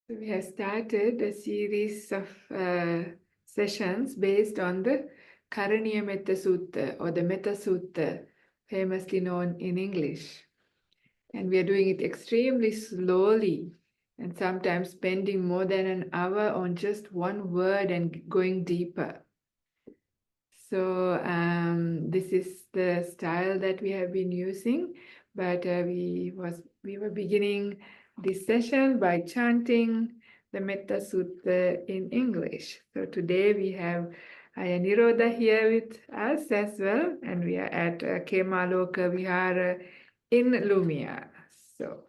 We have started a series of sessions based on the Karunika Mettasutta or the Mettasutta, famously known in English. And we are doing it extremely slowly and sometimes spending more than an hour on just one word and going deeper. So this is the style that we have been using, but we were beginning this session by chanting the Mettasutta in English. So today we have Ayya here with us as well, and we are at Kemaloka Vihara in Lumia. So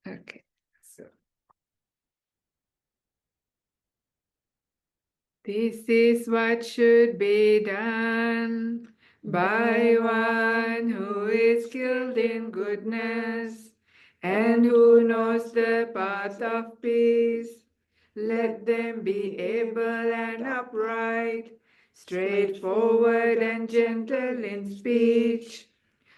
okay, so this is what should be done by one who is skilled in goodness and who knows the path of peace. Let them be able and upright, straightforward and gentle in speech,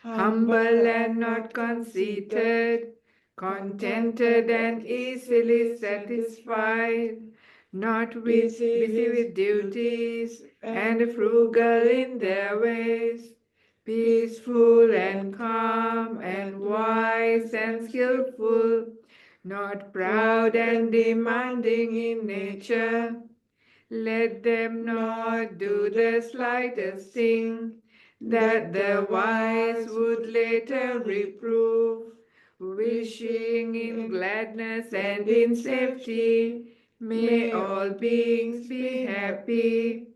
humble and not conceited, contented and easily satisfied, not busy with duties, and frugal in their ways, peaceful and calm and wise and skillful, not proud and demanding in nature. Let them not do the slightest thing that the wise would later reprove, wishing in gladness and in safety, may all beings be happy.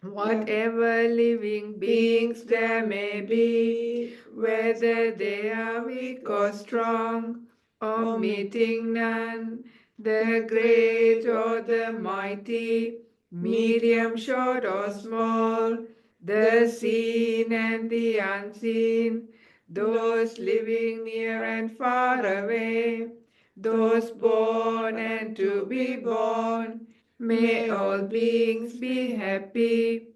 Whatever living beings there may be, whether they are weak or strong, omitting none, the great or the mighty, medium, short or small, the seen and the unseen, those living near and far away, those born and to be born, may all beings be happy.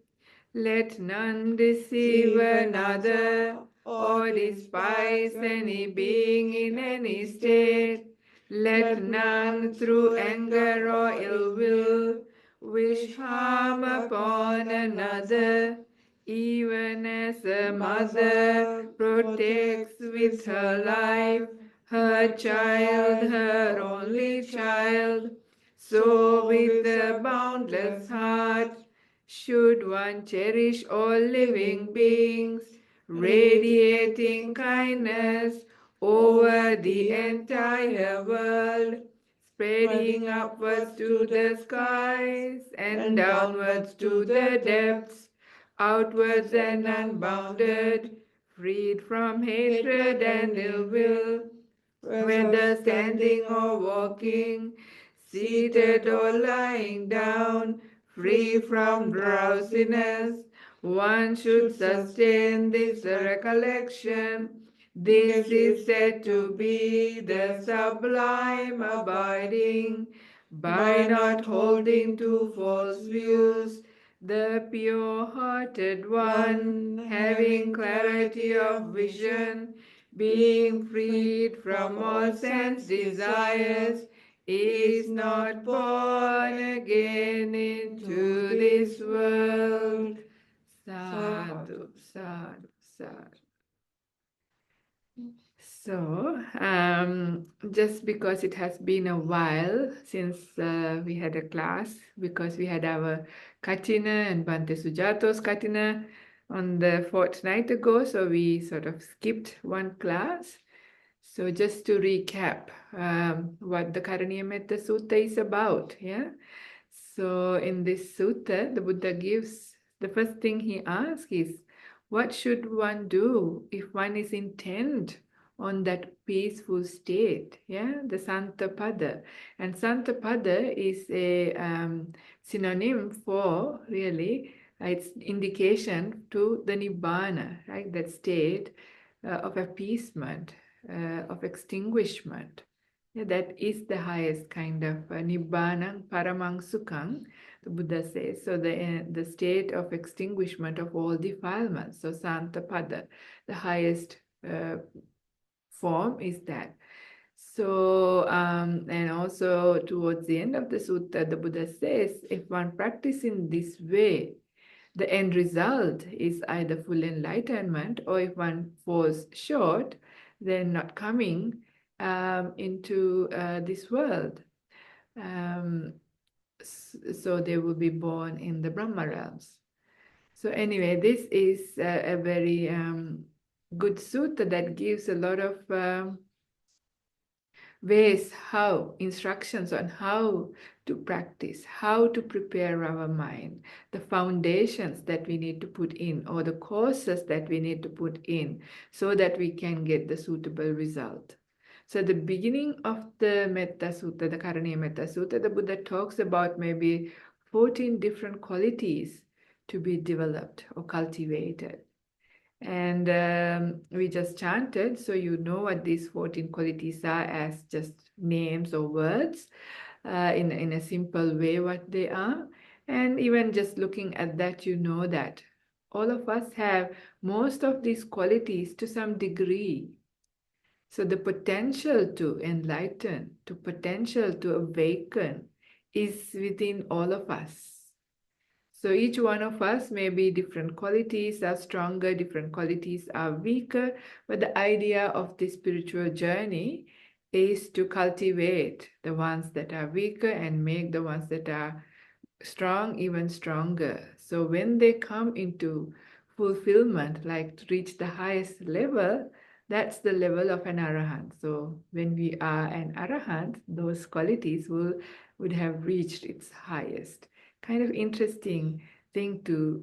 Let none deceive another or despise any being in any state. Let none through anger or ill will wish harm upon another, even as a mother protects with her life her child, her only child. So with a boundless heart should one cherish all living beings, radiating kindness over the entire world, spreading upwards to the skies and downwards to the depths, outwards and unbounded, freed from hatred and ill will, whether standing or walking, seated or lying down, free from drowsiness. One should sustain this recollection. This is said to be the sublime abiding, by not holding to false views, the pure-hearted one, having clarity of vision, being freed from all sense desires, is not born again into this world. Sadhu, sadhu, sadhu. So, just because it has been a while since we had a class, because we had our Katina and Bante Sujato's Katina on the fortnight ago, so we sort of skipped one class. So just to recap what the Karunika Metta Sutta is about, yeah? So in this sutta, the Buddha gives, the first thing he asks is, what should one do if one is intent on that peaceful state? Yeah, the Santapada. And Santapada is a synonym for really its indication to the Nibbana, right? That state of appeasement, of extinguishment. Yeah, that is the highest kind of Nibbana, Paramang Sukhang, the Buddha says. So the state of extinguishment of all defilements. So Santapada, the highest form is that. So, and also towards the end of the sutta, the Buddha says, if one practices in this way, the end result is either full enlightenment, or if one falls short, then not coming into this world. Um, so they will be born in the Brahma realms. So anyway, this is a very good sutta that gives a lot of ways, instructions on how to practice, how to prepare our mind, the foundations that we need to put in, or the courses that we need to put in, so that we can get the suitable result. So at the beginning of the Mettasutta, the Karunika Mettasutta, the Buddha talks about maybe 14 different qualities to be developed or cultivated. And we just chanted, so you know what these 14 qualities are as just names or words in a simple way what they are. And even just looking at that, you know that all of us have most of these qualities to some degree. So the potential to enlighten, to potential to awaken is within all of us. So each one of us, maybe different qualities are stronger, different qualities are weaker, but the idea of this spiritual journey is to cultivate the ones that are weaker and make the ones that are strong even stronger. So when they come into fulfillment, like to reach the highest level, that's the level of an arahant. So when we are an arahant, those qualities would have reached its highest. Kind of interesting thing to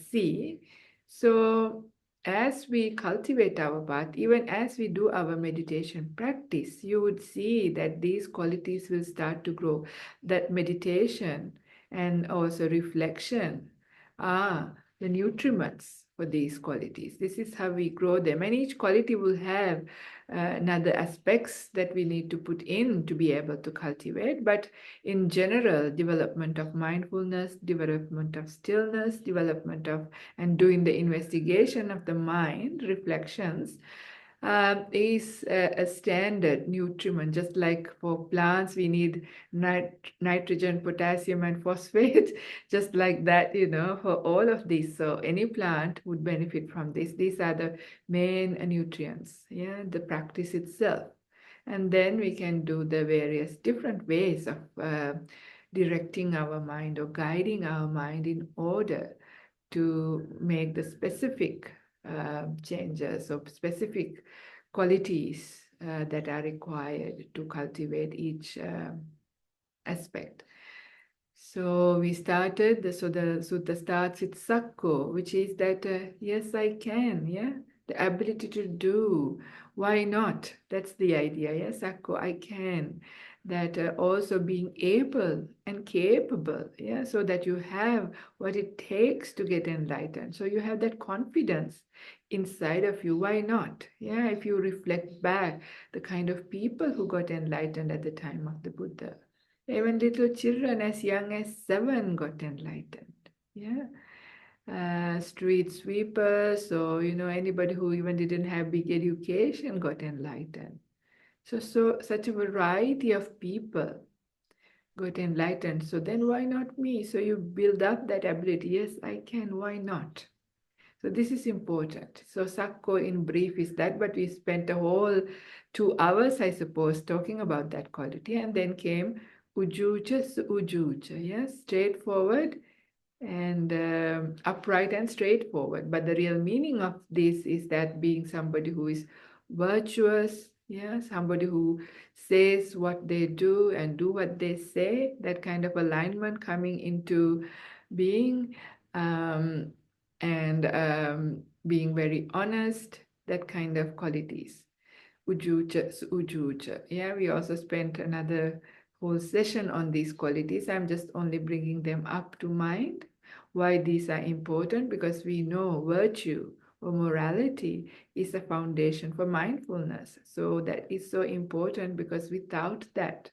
see. So as we cultivate our path, even as we do our meditation practice, you would see that these qualities will start to grow. That meditation and also reflection are the nutriments for these qualities. This is how we grow them, and each quality will have another aspects that we need to put in to be able to cultivate. But in general, development of mindfulness, development of stillness, development of and doing the investigation of the mind, reflections, is a standard nutriment. Just like for plants, we need nitrogen, potassium, and phosphate. Just like that, for all of these. So any plant would benefit from this. These are the main nutrients, the practice itself. And then we can do the various different ways of directing our mind or guiding our mind in order to make the specific changes or specific qualities that are required to cultivate each aspect. So we started, so the sutta starts with sakko, which is that, yes, I can, the ability to do. Why not? That's the idea, sakko, I can. That also being able and capable, so that you have what it takes to get enlightened. So you have that confidence inside of you. Why not? If you reflect back the kind of people who got enlightened at the time of the Buddha. Even little children as young as 7 got enlightened. Street sweepers, or anybody who even didn't have big education got enlightened. So such a variety of people got enlightened. So then why not me? So you build up that ability. Yes, I can. Why not? So this is important. So Sakko in brief is that, but we spent a whole 2 hours, I suppose, talking about that quality. And then came Ujuja Ujuja, straightforward and upright and straightforward. But the real meaning of this is that being somebody who is virtuous, somebody who says what they do and do what they say, that kind of alignment coming into being, and being very honest, that kind of qualities. Ujuja. We also spent another whole session on these qualities. I'm just only bringing them up to mind. Why these are important? Because we know virtue or morality is a foundation for mindfulness. So that is so important, because without that,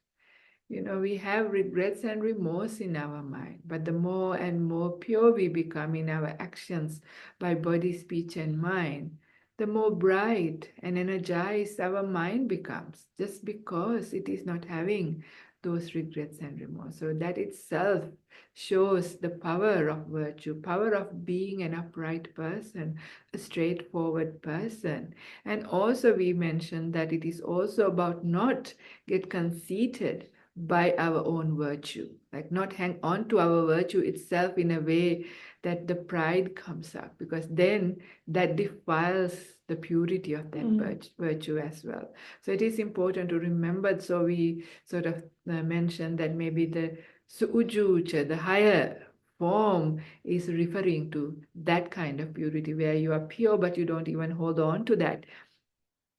we have regrets and remorse in our mind. But the more and more pure we become in our actions by body, speech, and mind, the more bright and energized our mind becomes, just because it is not having those regrets and remorse. So that itself shows the power of virtue, power of being an upright person, a straightforward person. And also we mentioned that it is also about not get conceited by our own virtue, like not hang on to our virtue itself in a way that the pride comes up, because then that defiles the purity of that virtue as well. So it is important to remember. So we sort of mentioned that maybe the suujuja, the higher form, is referring to that kind of purity where you are pure, but you don't even hold on to that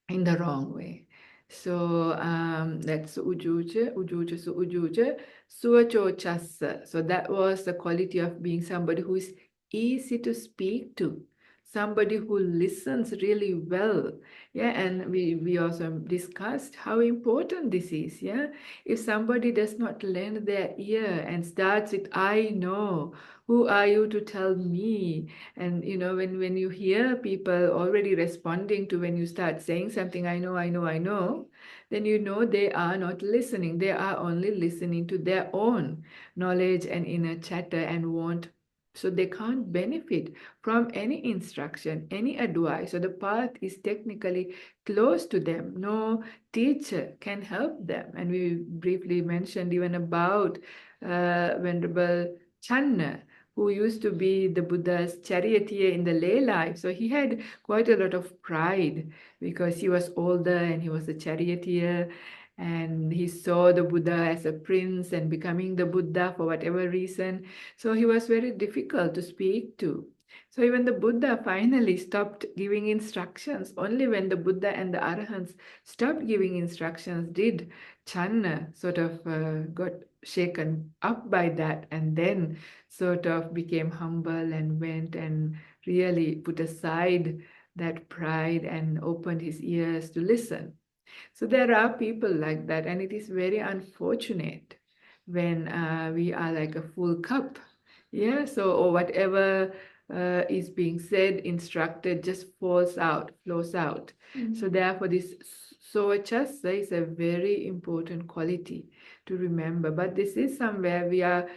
in the wrong way. So that's ujuja, suachochassa. So that was the quality of being somebody who is easy to speak to, somebody who listens really well. Yeah, and we also discussed how important this is. Yeah, if somebody does not lend their ear and starts with "I know," who are you to tell me? And when you hear people already responding to when you start saying something, "I know, I know, I know," then you know they are not listening. They are only listening to their own knowledge and inner chatter and want. So they can't benefit from any instruction, any advice. So the path is technically close to them. No teacher can help them. And we briefly mentioned even about Venerable Channa, who used to be the Buddha's charioteer in the lay life. So he had quite a lot of pride because he was older and he was a charioteer, and he saw the Buddha as a prince and becoming the Buddha for whatever reason. So he was very difficult to speak to. So even the Buddha finally stopped giving instructions. Only when the Buddha and the Arahants stopped giving instructions did Channa sort of got shaken up by that, and then sort of became humble and went and really put aside that pride and opened his ears to listen. So there are people like that, and it is very unfortunate when we are like a full cup. Yeah, so or whatever is being said, instructed, just falls out, flows out. So therefore, this soachasa is a very important quality to remember. But this is somewhere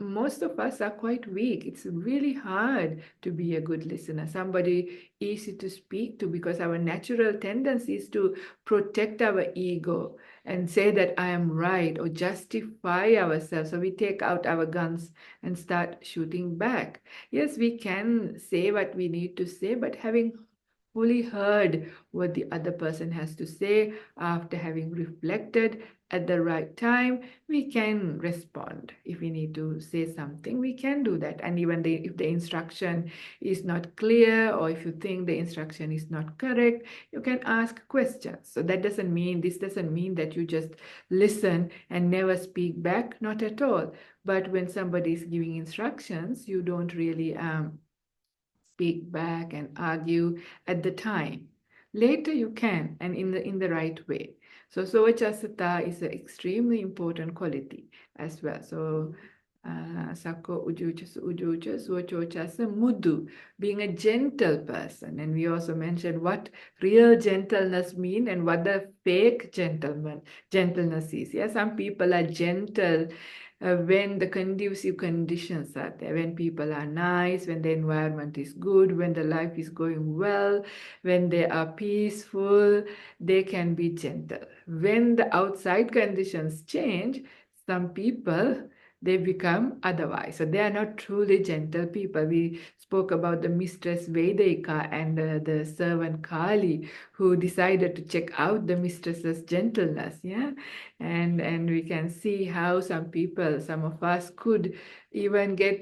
most of us are quite weak. It's really hard to be a good listener, somebody easy to speak to, because our natural tendency is to protect our ego and say that I am right or justify ourselves. So we take out our guns and start shooting back. Yes, we can say what we need to say, but having fully heard what the other person has to say, after having reflected at the right time, we can respond. If we need to say something, we can do that. And even if the instruction is not clear, or if you think the instruction is not correct, you can ask questions. So this doesn't mean that you just listen and never speak back, not at all. But when somebody is giving instructions, you don't really speak back and argue at the time. Later you can, and in the right way. So sovachasata is an extremely important quality as well. So sako ujucha suvachochasa mudu, being a gentle person. And we also mentioned what real gentleness mean and what the fake gentleness is. Yeah, some people are gentle when the conducive conditions are there, when people are nice, when the environment is good, when the life is going well, when they are peaceful, they can be gentle. When the outside conditions change, some people, they become otherwise. So they are not truly gentle people. We spoke about the mistress Vedika and the servant Kali, who decided to check out the mistress's gentleness. Yeah, and we can see how some people, some of us, could even get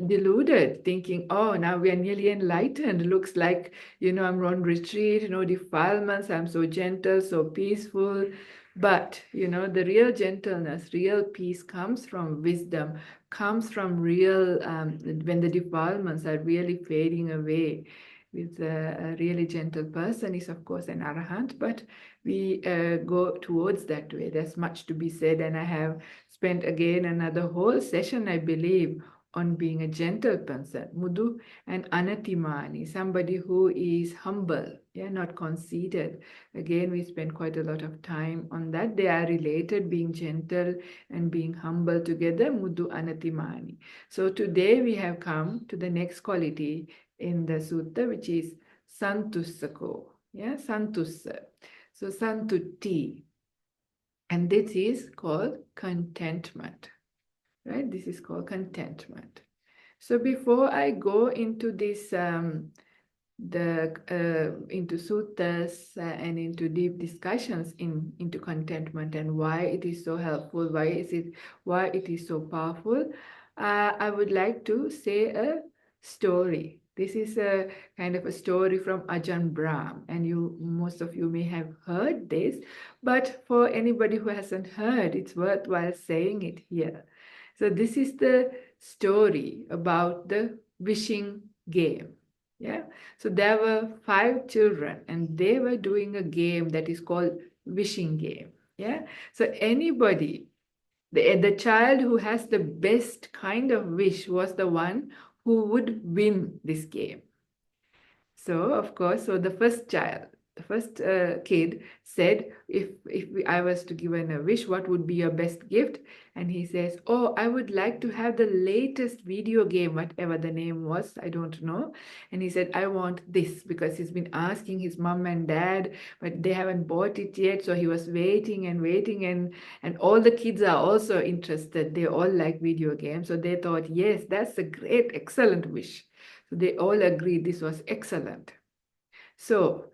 deluded, thinking, oh, now we are nearly enlightened. Looks like, I'm on retreat, no defilements, I'm so gentle, so peaceful. But, the real gentleness, real peace comes from wisdom, comes from real, when the defilements are really fading away. With a really gentle person is, of course, an arahant, but we go towards that way. There's much to be said, and I have spent again another whole session, I believe, on being a gentle person, mudu and anatimani, somebody who is humble, yeah, not conceited. Again, we spend quite a lot of time on that. They are related, being gentle and being humble together, mudu anatimani. So today we have come to the next quality in the sutta, which is santussako, yeah, santussa. So santutti, and this is called contentment. Right? This is called contentment. So before I go into this, into suttas and into deep discussions into contentment and why it is so helpful, why it is so powerful, I would like to say a story. This is a kind of a story from Ajahn Brahm, and most of you may have heard this, but for anybody who hasn't heard, it's worthwhile saying it here. So this is the story about the wishing game. Yeah. So there were 5 children and they were doing a game that is called wishing game. Yeah. So anybody, the child who has the best kind of wish was the one who would win this game. So, of course, so the first kid said, if I was to give a wish, what would be your best gift? And he says, oh, I would like to have the latest video game, whatever the name was, I don't know. And he said, I want this, because he's been asking his mom and dad, but they haven't bought it yet. So he was waiting and waiting, and all the kids are also interested. They all like video games. So they thought, yes, that's a great, excellent wish. So they all agreed this was excellent. So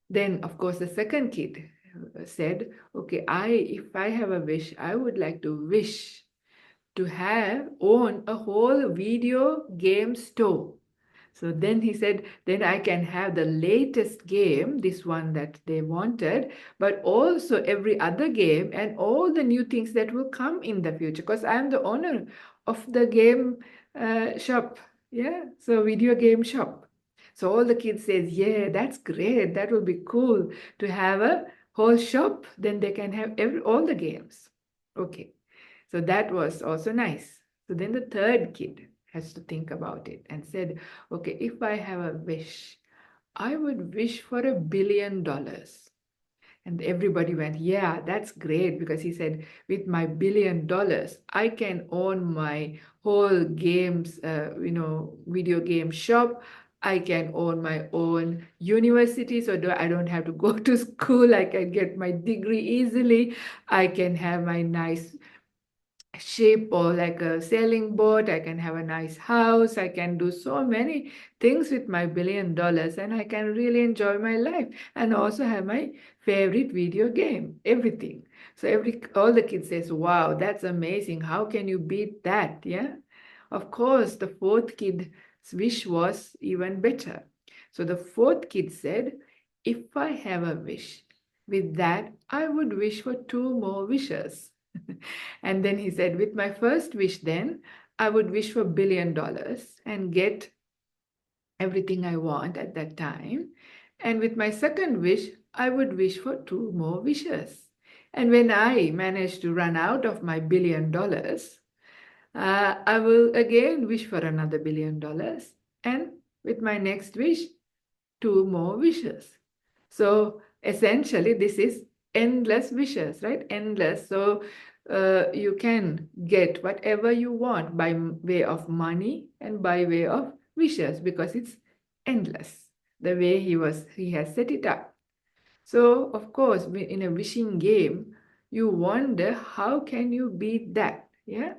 then, of course, the second kid said, okay, if I have a wish, I would like to wish to own a whole video game store. So then he said, then I can have the latest game, this one that they wanted, but also every other game and all the new things that will come in the future, because I'm the owner of the game shop. Yeah, so video game shop. So all the kids says, yeah, that's great. That will be cool to have a whole shop. Then they can have all the games. Okay. So that was also nice. So then the third kid has to think about it and said, okay, if I have a wish, I would wish for $1 billion. And everybody went, yeah, that's great, because he said, with my $1 billion, I can own my whole games, video game shop. I can own my own university, so I don't have to go to school. I can get my degree easily. I can have my nice ship or like a sailing boat. I can have a nice house. I can do so many things with my $1 billion, and I can really enjoy my life and also have my favorite video game, everything. So all the kids says, wow, that's amazing. How can you beat that? Yeah. Of course, the fourth kid's wish was even better. So the fourth kid said, if I have a wish, with that, I would wish for 2 more wishes. And then he said, with my first wish, then I would wish for $1 billion and get everything I want at that time. And with my second wish, I would wish for 2 more wishes. And when I manage to run out of my $1 billion, I will again wish for another $1 billion. And with my next wish, 2 more wishes. So essentially, this is endless wishes, right? Endless. So you can get whatever you want by way of money and by way of wishes, because it's endless, the way he has set it up. So of course, in a wishing game, you wonder how can you beat that? Yeah,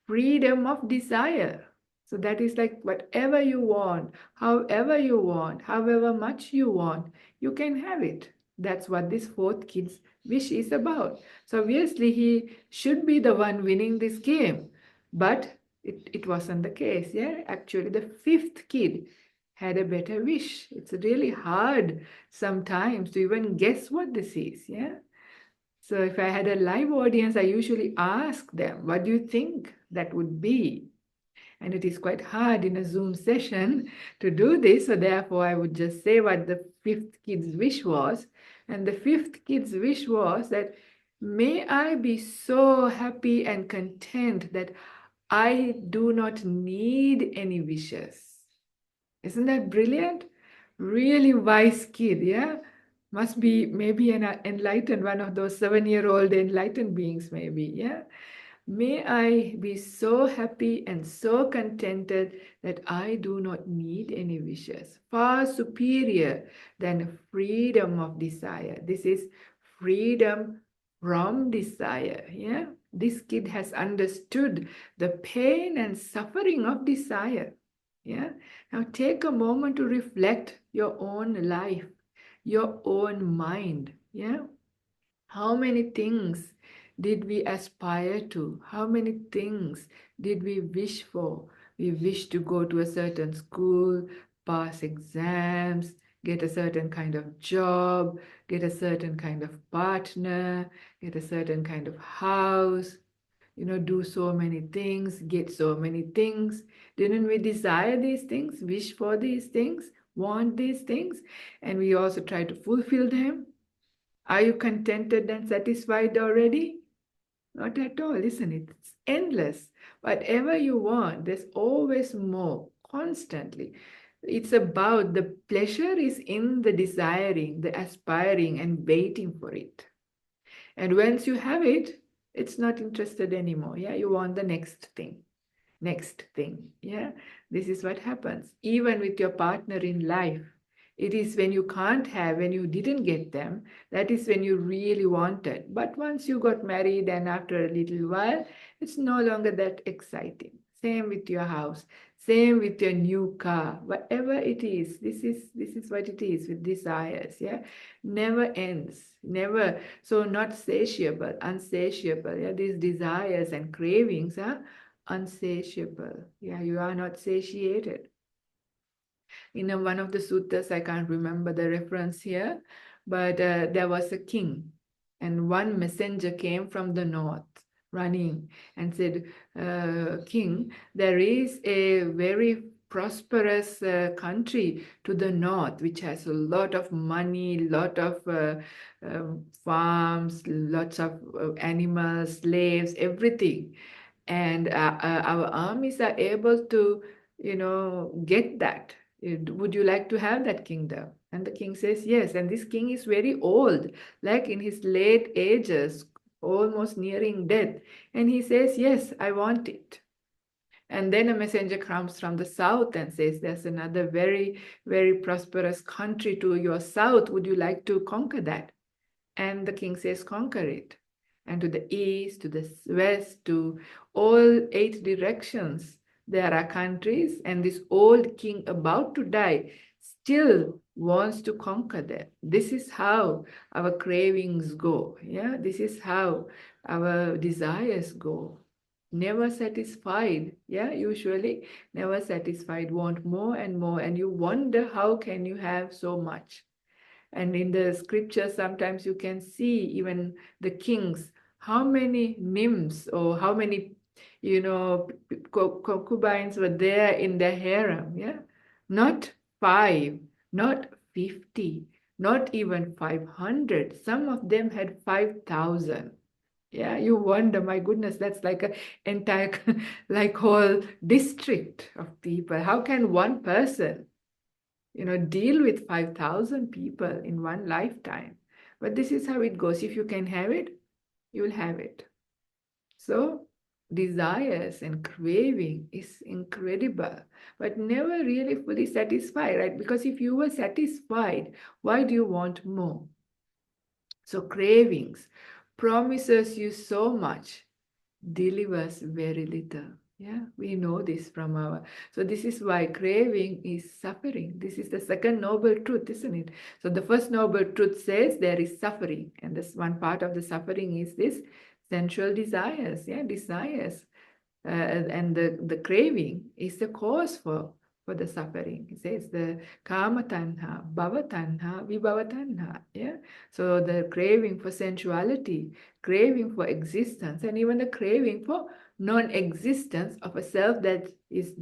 freedom of desire. So that is like whatever you want, however much you want, you can have it. That's what this fourth kid's wish is about. So obviously he should be the one winning this game, but it wasn't the case. Yeah, actually the fifth kid had a better wish. It's really hard sometimes to even guess what this is. Yeah. So if I had a live audience, I usually ask them, what do you think that would be? And it is quite hard in a Zoom session to do this. So therefore, I would just say what the fifth kid's wish was. And the fifth kid's wish was that, may I be so happy and content that I do not need any wishes. Isn't that brilliant? Really wise kid, yeah? Must be maybe an enlightened, one of those 7-year-old enlightened beings, maybe, yeah? May I be so happy and so contented that I do not need any wishes. Far superior than freedom of desire. This is freedom from desire. Yeah, this kid has understood the pain and suffering of desire. Yeah, now take a moment to reflect your own life, your own mind. Yeah, how many things did we aspire to? How many things did we wish for? We wish to go to a certain school, pass exams, get a certain kind of job, get a certain kind of partner, get a certain kind of house, do so many things, get so many things. Didn't we desire these things, wish for these things, want these things? And we also try to fulfill them. Are you contented and satisfied already? Not at all, isn't it? It's endless. Whatever you want, there's always more, constantly. It's about the pleasure is in the desiring, the aspiring, and waiting for it. And once you have it, it's not interested anymore. Yeah, you want the next thing. Next thing. Yeah, this is what happens. Even with your partner in life, it is when you can't have, when you didn't get them, that is when you really wanted. But once you got married and after a little while, it's no longer that exciting. Same with your house, same with your new car, whatever it is. This is what it is with desires. Yeah, never ends, never. So not satiable, unsatiable. Yeah, these desires and cravings are unsatiable. Yeah, you are not satiated. In one of the suttas, I can't remember the reference here, but there was a king, and one messenger came from the north running and said, King, there is a very prosperous country to the north which has a lot of money, lot of farms, lots of animals, slaves, everything, and our armies are able to get that. Would you like to have that kingdom? And the king says yes, and this king is very old, like in his late ages, almost nearing death, and he says yes, I want it. And then a messenger comes from the south and says there's another very, very prosperous country to your south, would you like to conquer that? And the king says, conquer it. And to the east, to the west, to all 8 directions, there are countries, and this old king about to die still wants to conquer them. This is how our cravings go. Yeah, this is how our desires go. Never satisfied. Yeah, usually never satisfied, want more and more, and you wonder how can you have so much. And in the scripture, sometimes you can see even the kings, how many nymphs or how many, concubines were there in the harem. Yeah, not 5, not 50, not even 500. Some of them had 5,000. Yeah, you wonder, my goodness, that's like an entire, like whole district of people. How can one person deal with 5,000 people in one lifetime? But this is how it goes. If you can have it, you'll have it. So desires and craving is incredible, but never really fully satisfied, right? Because if you were satisfied, why do you want more? So cravings promises you so much, delivers very little. Yeah, we know this from our. So this is why craving is suffering. This is the second noble truth, isn't it? So the first noble truth says there is suffering, and this one part of the suffering is this sensual desires. Yeah, desires, and the craving is the cause for the suffering. It says the kama tanha, bhava tanha, vibhava tanha. Yeah, so the craving for sensuality, craving for existence, and even the craving for non-existence of a self that is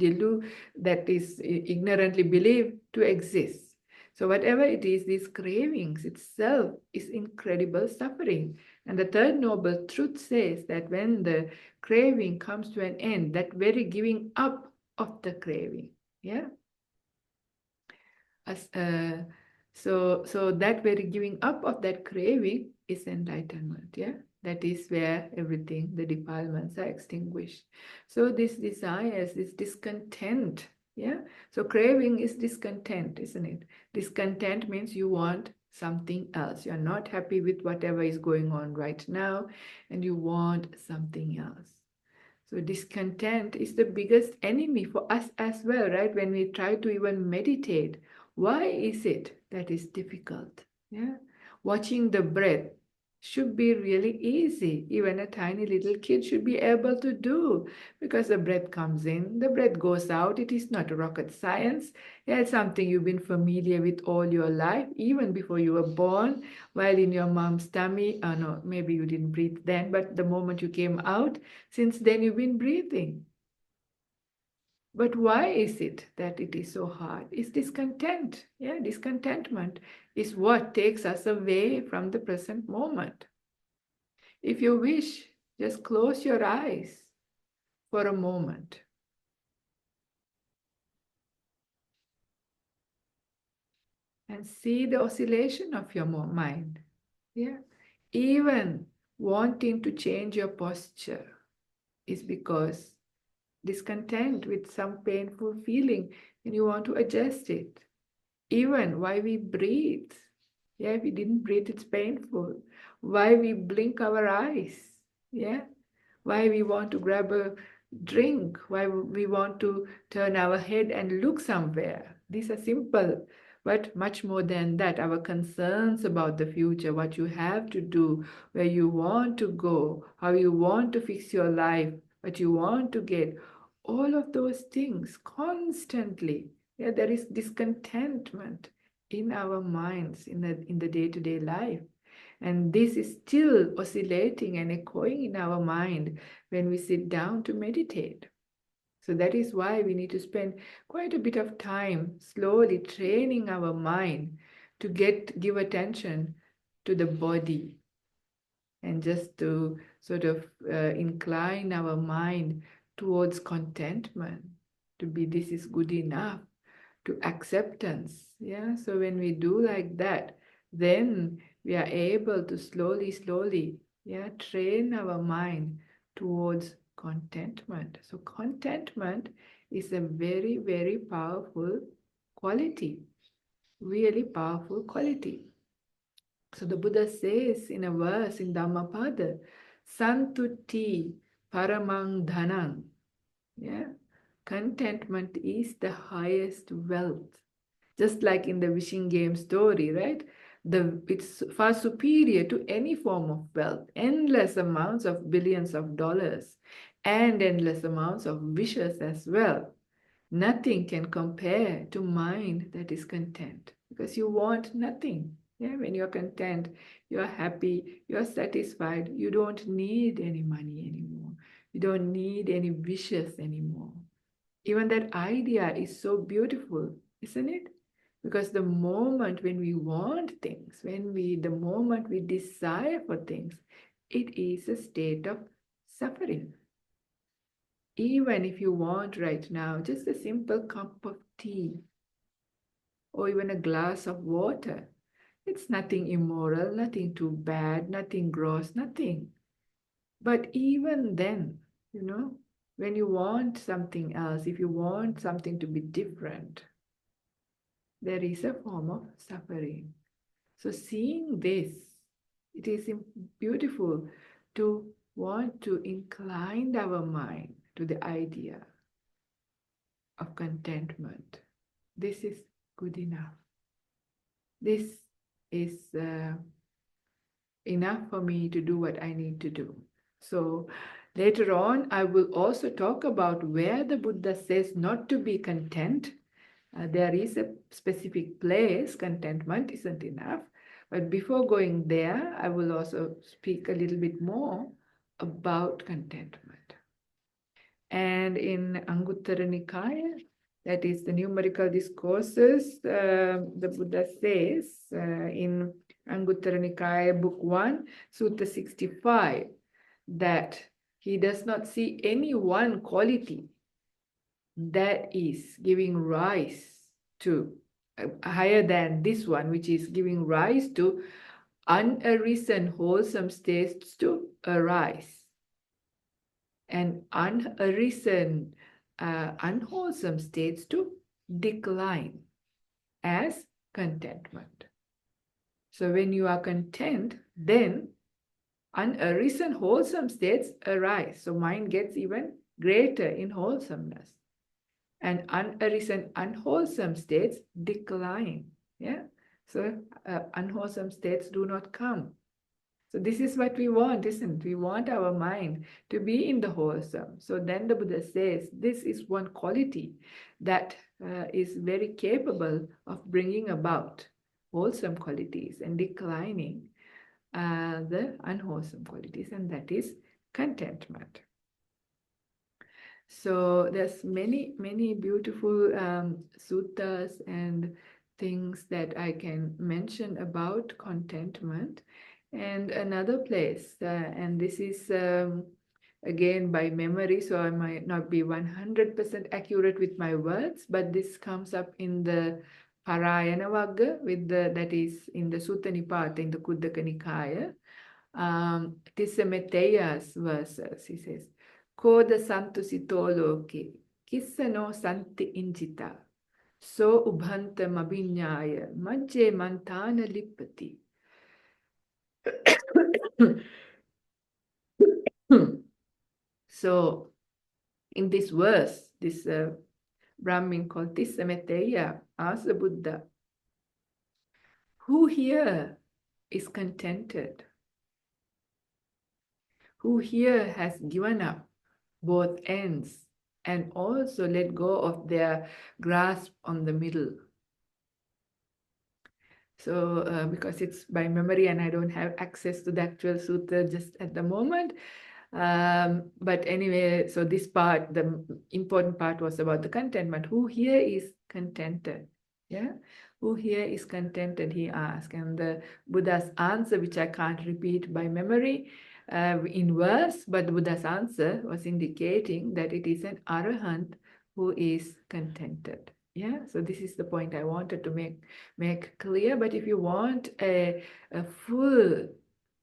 ignorantly believed to exist. So whatever it is, these cravings itself is incredible suffering. And the third noble truth says that when the craving comes to an end, that very giving up of the craving, yeah, as, so that very giving up of that craving is enlightenment, yeah. That is where everything, the defilements are extinguished. So this desires, this discontent, yeah. So craving is discontent, isn't it? Discontent means you want something else. You're not happy with whatever is going on right now, and you want something else. So discontent is the biggest enemy for us as well, right? When we try to even meditate, why is it that is difficult? Yeah. Watching the breath should be really easy. Even a tiny little kid should be able to do, because the breath comes in, the breath goes out. It is not rocket science. Yeah, it's something you've been familiar with all your life, even before you were born, while in your mom's tummy. No, maybe you didn't breathe then, but the moment you came out, since then you've been breathing. But why is it that it is so hard? It's discontent. Yeah, discontentment is what takes us away from the present moment. If you wish, just close your eyes for a moment and see the oscillation of your mind. Yeah, even wanting to change your posture is because discontent with some painful feeling and you want to adjust it. Even why we breathe. Yeah, if we didn't breathe, it's painful. Why we blink our eyes. Yeah, why we want to grab a drink, why we want to turn our head and look somewhere. These are simple, but much more than that. Our concerns about the future, what you have to do, where you want to go, how you want to fix your life, what you want to get, all of those things constantly. Yeah, there is discontentment in our minds in the day-to-day life. And this is still oscillating and echoing in our mind when we sit down to meditate. So that is why we need to spend quite a bit of time slowly training our mind to give attention to the body, and just to sort of incline our mind towards contentment, to be this is good enough, to acceptance. Yeah, so when we do like that, then we are able to slowly, yeah, train our mind towards contentment. So contentment is a very powerful quality, really powerful quality. So the Buddha says in a verse in Dhammapada, Santuti paramang dhanang. Yeah, contentment is the highest wealth. Just like in the wishing game story, right? It's far superior to any form of wealth, endless amounts of billions of dollars, and endless amounts of wishes as well. Nothing can compare to mind that is content, because you want nothing. Yeah, when you're content, you're happy, you're satisfied, you don't need any money anymore. You don't need any wishes anymore. Even that idea is so beautiful, isn't it? Because the moment when we want things, the moment we desire for things, it is a state of suffering. Even if you want right now just a simple cup of tea or even a glass of water, it's nothing immoral, nothing too bad, nothing gross, nothing. But even then, when you want something else, if you want something to be different, there is a form of suffering. So seeing this, it is beautiful to want to incline our mind to the idea of contentment. This is good enough. This is enough for me to do what I need to do. So later on, I will also talk about where the Buddha says not to be content. There is a specific place, contentment isn't enough. But before going there, I will also speak a little bit more about contentment. And in Anguttara Nikaya, that is the numerical discourses, the Buddha says in Anguttara Nikaya, Book 1, Sutta 65, that he does not see any one quality that is giving rise to higher than this one, which is giving rise to unarisen wholesome states to arise, and unarisen unwholesome states to decline as contentment. So when you are content, then unarisen wholesome states arise. So mind gets even greater in wholesomeness. And unarisen unwholesome states decline. Yeah. So unwholesome states do not come. So this is what we want, isn't it? We want our mind to be in the wholesome. So then the Buddha says this is one quality that is very capable of bringing about wholesome qualities and declining the unwholesome qualities, and that is contentment. So there's many beautiful suttas and things that I can mention about contentment. And another place, and this is again by memory, so I might not be 100% accurate with my words, but this comes up in the Parayana Vagga, that is in the Sutta Nipata, in the Kuddaka Nikaya. Tissametteya's verses, he says, Koda santu sito loke, kissano santi injita, so ubhanta mabhinyaya, majje mantana lippati. So, in this verse, this Brahmin called Tissametteya asks the Buddha, who here is contented? Who here has given up both ends and also let go of their grasp on the middle? So because it's by memory and I don't have access to the actual sutta just at the moment. But anyway, so this part, the important part was about the contentment. Who here is contented? Yeah, who here is contented, he asked. And the Buddha's answer, which I can't repeat by memory in verse, but the Buddha's answer was indicating that it is an arahant who is contented. Yeah, so this is the point I wanted to make clear. But if you want a full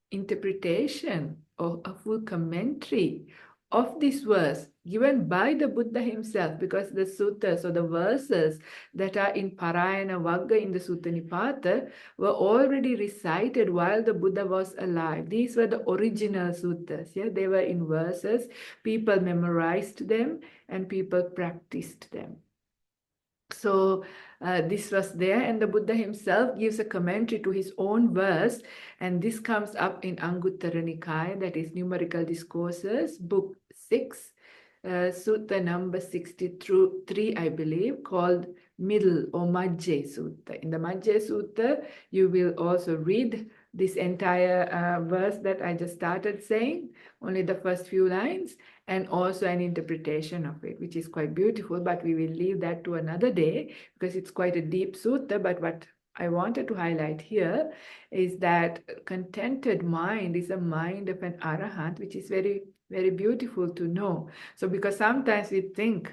interpretation or a full commentary of this verse given by the Buddha himself, because the suttas or the verses that are in Parayana Vagga in the Sutta Nipata were already recited while the Buddha was alive. These were the original suttas. Yeah, they were in verses. People memorized them and people practiced them. So this was there, and the Buddha himself gives a commentary to his own verse, and this comes up in Anguttara Nikaya, that is Numerical Discourses, Book 6, Sutta number 63, I believe, called Middle or Majje Sutta. In the Majje Sutta, you will also read this entire verse that I just started saying, only the first few lines, and also an interpretation of it, which is quite beautiful, but we will leave that to another day because it's quite a deep sutta. But what I wanted to highlight here is that contented mind is a mind of an arahant, which is very, very beautiful to know. So because sometimes we think,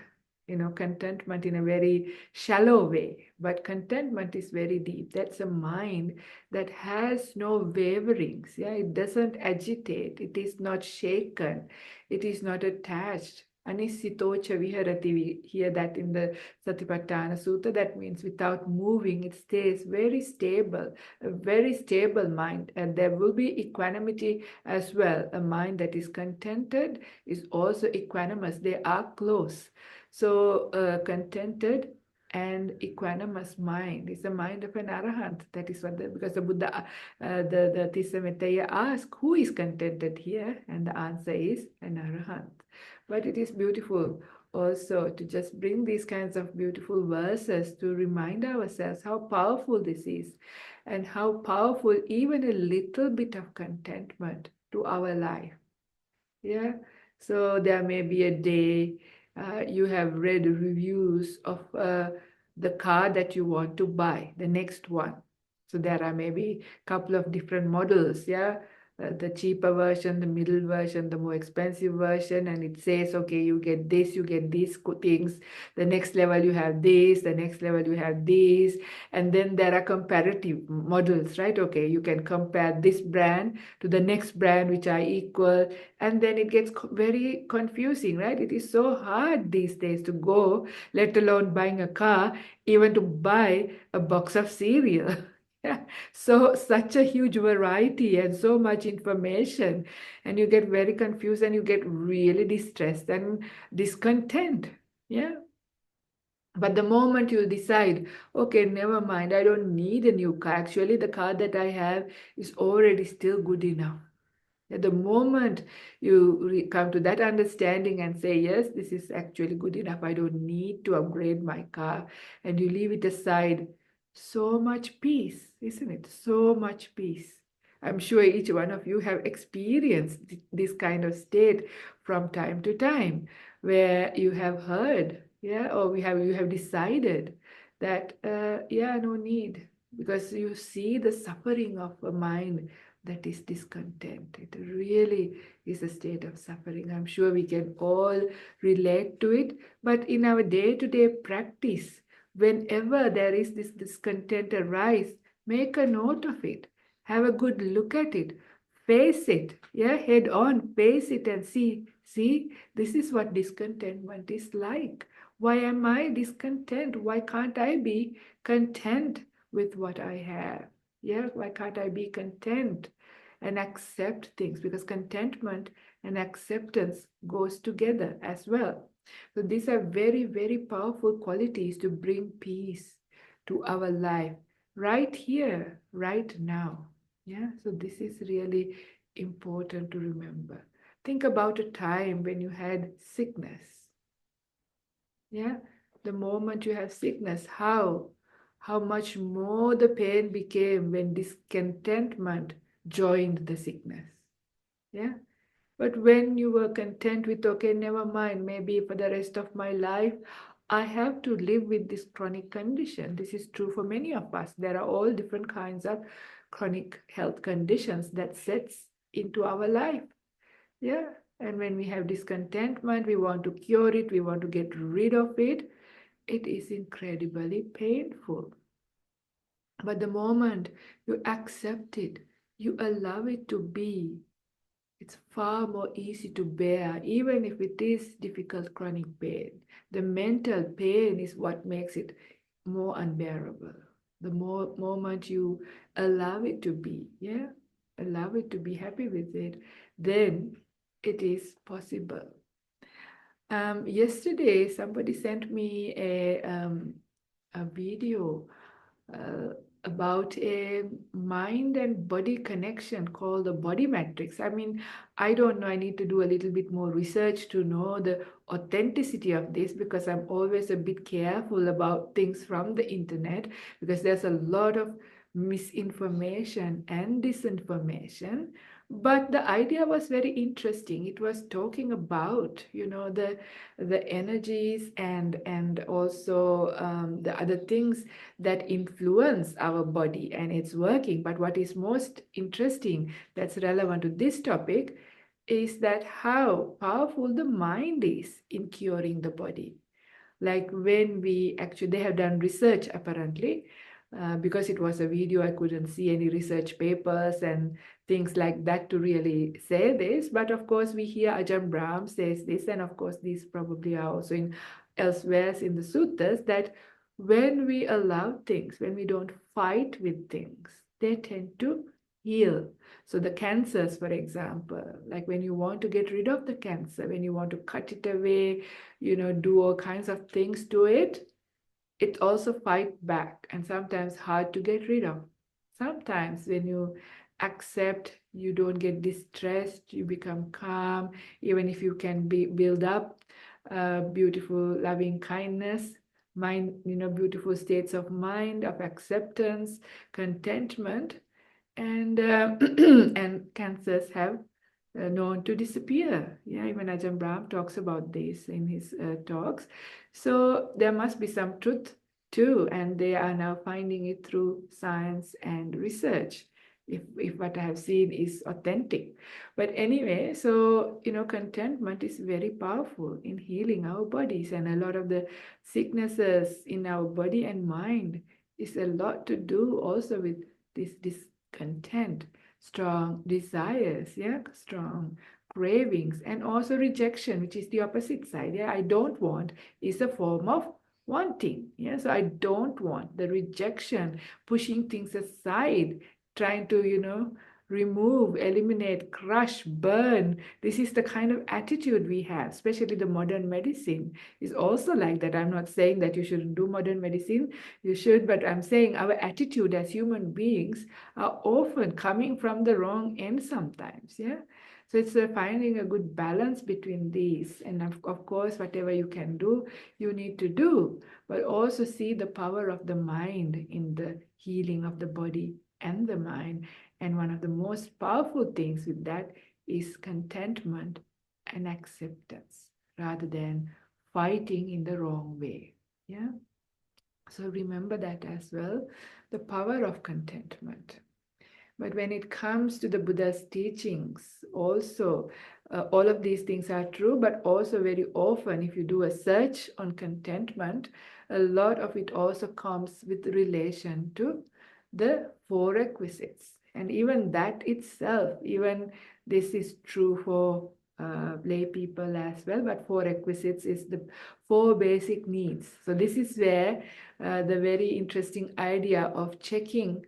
contentment in a very shallow way, but contentment is very deep. That's a mind that has no waverings. Yeah, it doesn't agitate. It is not shaken. It is not attached. Anisitocha viharati, we hear that in the Satipatthana Sutta. That means without moving, it stays very stable, a very stable mind. And there will be equanimity as well. A mind that is contented is also equanimous. They are close. So contented and equanimous mind is the mind of an arahant. That is what because the Buddha, the Tissametteya asked, who is contented here? And the answer is an arahant. But it is beautiful also to just bring these kinds of beautiful verses to remind ourselves how powerful this is and how powerful even a little bit of contentment to our life. Yeah. So there may be a day you have read reviews of the car that you want to buy, the next one. So there are maybe a couple of different models, yeah. The cheaper version, the middle version, the more expensive version, and it says, okay, you get this, you get these things. The next level you have this, the next level you have these, and then there are comparative models, right? Okay, you can compare this brand to the next brand which are equal, and then it gets very confusing, right? It is so hard these days to go, let alone buying a car, even to buy a box of cereal. Yeah. So such a huge variety and so much information, and you get very confused and you get really distressed and discontent. Yeah. But the moment you decide, okay, never mind, I don't need a new car. Actually, the car that I have is already still good enough. At the moment you come to that understanding and say, yes, this is actually good enough, I don't need to upgrade my car, and you leave it aside, so much peace, isn't it? So much peace. I'm sure each one of you have experienced this kind of state from time to time, where you have heard, yeah, or you have decided that, yeah, no need, because you see the suffering of a mind that is discontent. It really is a state of suffering. I'm sure we can all relate to it, but in our day-to-day practice, whenever there is this discontent arise, make a note of it. Have a good look at it. Face it. Yeah, head on. Face it and see, this is what discontentment is like. Why am I discontent? Why can't I be content with what I have? Yeah, why can't I be content and accept things? Because contentment and acceptance goes together as well. So these are very, very powerful qualities to bring peace to our life right here, right now. Yeah, so this is really important to remember. Think about a time when you had sickness. Yeah, the moment you have sickness, how much more the pain became when discontentment joined the sickness. Yeah, but when you were content with, okay, never mind, maybe for the rest of my life I have to live with this chronic condition. This is true for many of us. There are all different kinds of chronic health conditions that sets into our life. Yeah, and when we have discontentment, we want to cure it, we want to get rid of it. It is incredibly painful. But the moment you accept it, you allow it to be, it's far more easy to bear, even if it is difficult chronic pain. The mental pain is what makes it more unbearable. The more moment you allow it to be, yeah, allow it to be happy with it, then it is possible. Yesterday, somebody sent me a video uh, about a mind and body connection called the body matrix. I mean, I don't know, I need to do a little bit more research to know the authenticity of this, because I'm always a bit careful about things from the internet, because there's a lot of misinformation and disinformation. But the idea was very interesting. It was talking about, the energies and also the other things that influence our body and its working. But what is most interesting, that's relevant to this topic, is that how powerful the mind is in curing the body. Like when we actually, they have done research apparently, because it was a video, I couldn't see any research papers and things like that to really say this. But of course, we hear Ajahn Brahm says this, and of course, these probably are also in elsewhere in the suttas, that when we allow things, when we don't fight with things, they tend to heal. So the cancers, for example, like when you want to get rid of the cancer, when you want to cut it away, do all kinds of things to it, it also fight back and sometimes hard to get rid of. Sometimes when you accept, you don't get distressed, you become calm, even if you can build up beautiful loving kindness, mind, beautiful states of mind, of acceptance, contentment, and and cancers have known to disappear. Yeah, even Ajahn Brahm talks about this in his talks. So there must be some truth too, and they are now finding it through science and research. If what I have seen is authentic. But anyway, so contentment is very powerful in healing our bodies, and a lot of the sicknesses in our body and mind is a lot to do also with this discontent, strong desires, yeah, strong cravings, and also rejection, which is the opposite side. Yeah, I don't want is a form of wanting. Yeah, so I don't want the rejection, pushing things aside, trying to, remove, eliminate, crush, burn. This is the kind of attitude we have, especially the modern medicine is also like that. I'm not saying that you shouldn't do modern medicine, you should, but I'm saying our attitude as human beings are often coming from the wrong end sometimes. Yeah. So it's finding a good balance between these. And of course, whatever you can do, you need to do, but also see the power of the mind in the healing of the body and the mind. And one of the most powerful things with that is contentment and acceptance rather than fighting in the wrong way. Yeah. So remember that as well, the power of contentment. But when it comes to the Buddha's teachings, also, all of these things are true, but also very often, if you do a search on contentment, a lot of it also comes with relation to the four requisites. And even that itself, even this is true for lay people as well, but four requisites is the four basic needs. So this is where the very interesting idea of checking